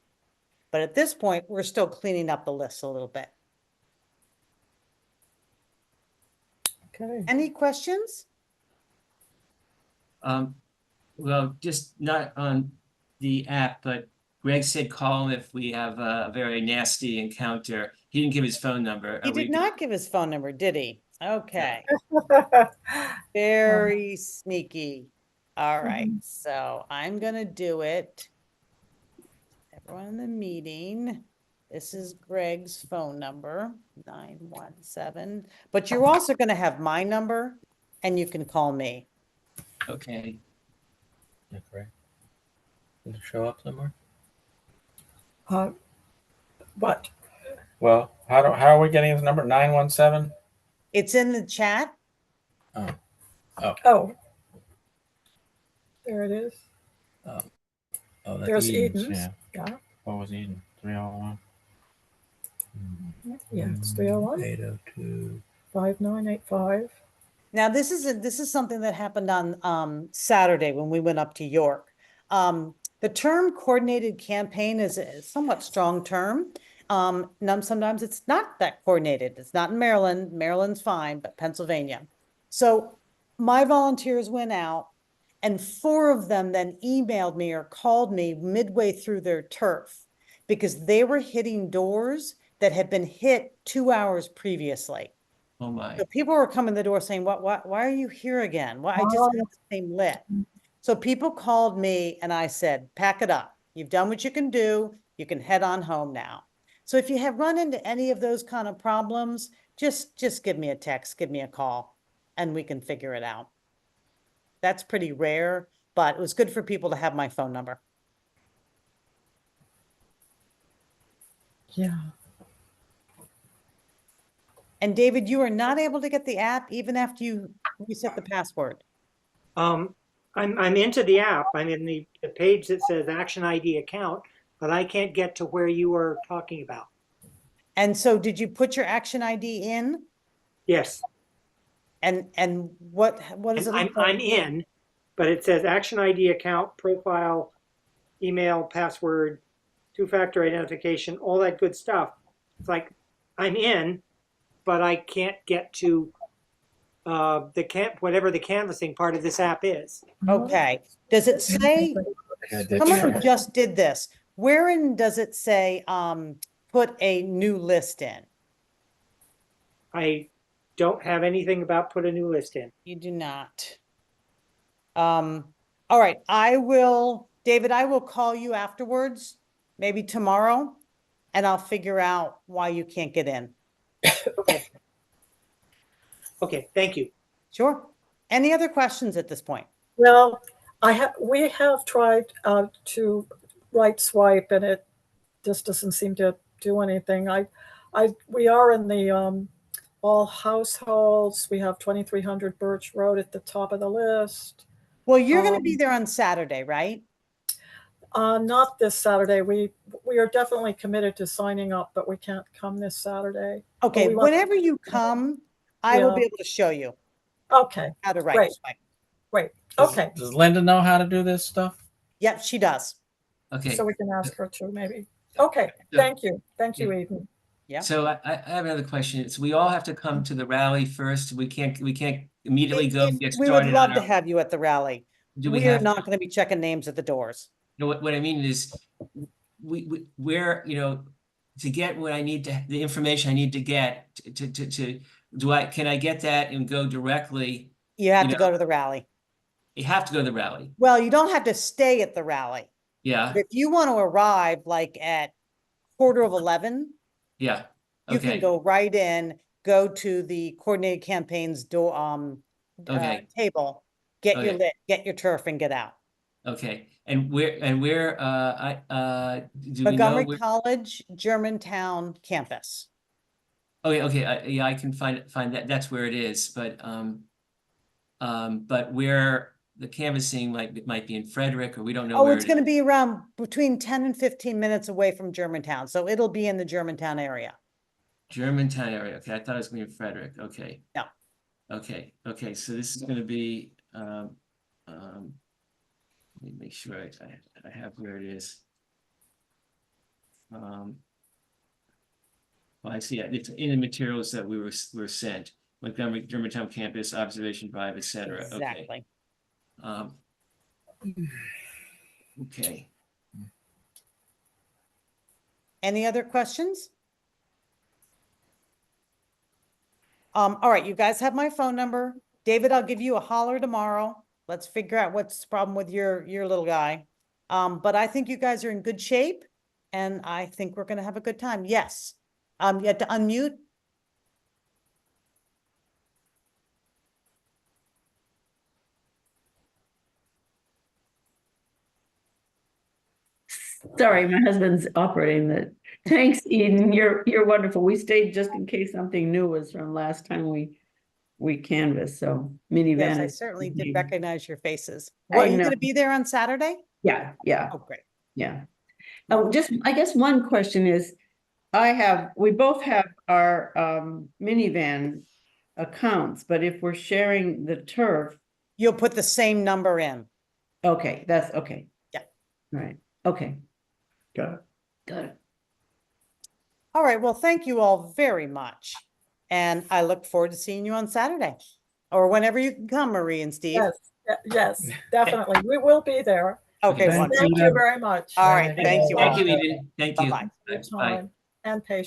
But at this point, we're still cleaning up the list a little bit. Okay. Any questions? Well, just not on the app, but Greg said call him if we have a very nasty encounter. He didn't give his phone number. He did not give his phone number, did he? Okay, Oh. very sneaky. All right, Mhm. so I'm gonna do it. Everyone in the meeting, this is Greg's phone number, 917, but you're also gonna have my number and you can call me. Okay. Yeah, correct. Did it show up somewhere? What? Well, how are we getting his number? 917? It's in the chat. Oh. There it is. Oh, that's There's Eden's. Eden's. Yeah. Yeah. What was Eden? 301? Yeah, it's 301. 802. 5985. Now, this is something that happened on Saturday when we went up to York. The term coordinated campaign is a somewhat strong term. Sometimes it's not that coordinated. It's not in Maryland. Maryland's fine, but Pennsylvania. So my volunteers went out, and 4 of them then emailed me or called me midway through their turf because they were hitting doors that had been hit 2 hours previously. Oh my. So people were coming to the door saying, why are you here again? Well, I just had the same lit. So people called me and I said, pack it up. You've done what you can do. You can head on home now. So if you have run into any of those kind of problems, just give me a text, give me a call, and we can figure it out. That's pretty rare, but it was good for people to have my phone number. Yeah. And David, you are not able to get the app even after you reset the password. I'm into the app. I'm in the page that says Action ID account, but I can't get to where you were talking about. And so did you put your Action ID in? Yes. And what is it? I'm in, but it says Action ID account, profile, email, password, 2-factor identification, all that good stuff. It's like I'm in, but I can't get to whatever the canvassing part of this app is. Okay. Does it say, someone who just did this, wherein does it say, put a new list in? I don't have anything about put a new list in. You do not. All right, David, I will call you afterwards, maybe tomorrow, and I'll figure out why you can't get in. Okay. Okay, thank you. Sure. Any other questions at this point? Well, we have tried to right swipe, and it just doesn't seem to do anything. We are in the all households. We have 2300 Birch Road at the top of the list. Well, you're going to be there on Saturday, right? Not this Saturday. We are definitely committed to signing up, but we can't come this Saturday. Okay, whenever you come, I will be able to show you. Okay. How to right Great. swipe. Great. Okay. Does Linda know how to do this stuff? Yep, she does. Okay. So we can ask her to maybe. Okay. Thank you. Thank you, Eden. Yeah. So I have another question. So we all have to come to the rally first. We can't immediately go and get We started. would love to have you at the rally. We are have not going to be checking names at the doors. You know what I mean is we're to get what I need to, the information I need to get can I get that and go directly? You have to go to the rally. You have to go to the rally. Well, you don't have to stay at the rally. Yeah. But if you want to arrive like at 11:15, yeah. You can go right in, go to the coordinated campaigns door table, get your lit, get your turf, and get out. Okay. And where do we know Montgomery College, Germantown campus. Okay. Yeah, I can find that. That's where it is. But where the canvassing might be in Frederick, or we don't know. Oh, it's going to be around between 10 and 15 minutes away from Germantown. So it'll be in the Germantown area. Germantown area. Okay. I thought it was going to be in Frederick. Okay. No. Okay. Okay. So this is going to be, let me make sure I have where it is. Well, I see it. It's in the materials that were sent. Montgomery, Germantown campus, observation drive, etc. Exactly. Okay. Okay. Any other questions? All right, you guys have my phone number. David, I'll give you a holler tomorrow. Let's figure out what's the problem with your little guy. But I think you guys are in good shape, and I think we're gonna have a good time. Yes. You have to unmute. Sorry, my husband's operating the. Thanks, Eden. You're wonderful. We stayed just in case something new was from last time we canvassed. So minivan. Yes, I is- certainly did recognize your faces. I Are you know. gonna be there on Saturday? Yeah, yeah, Oh, great. yeah. Oh, I guess one question is, we both have our minivan accounts, but if we're sharing the turf, You'll put the same number in. okay, that's okay. Yeah. Right, okay, Got it. got it. All right, well, thank you all very much. And I look forward to seeing you on Saturday or whenever you can come, Marie and Steve. Yes, yes, definitely. We will be there. Okay, Thank wonderful. Thank you very much. All right, thank you all. Thank you, Eden. Thank you. Bye-bye. Your Bye. time and patience.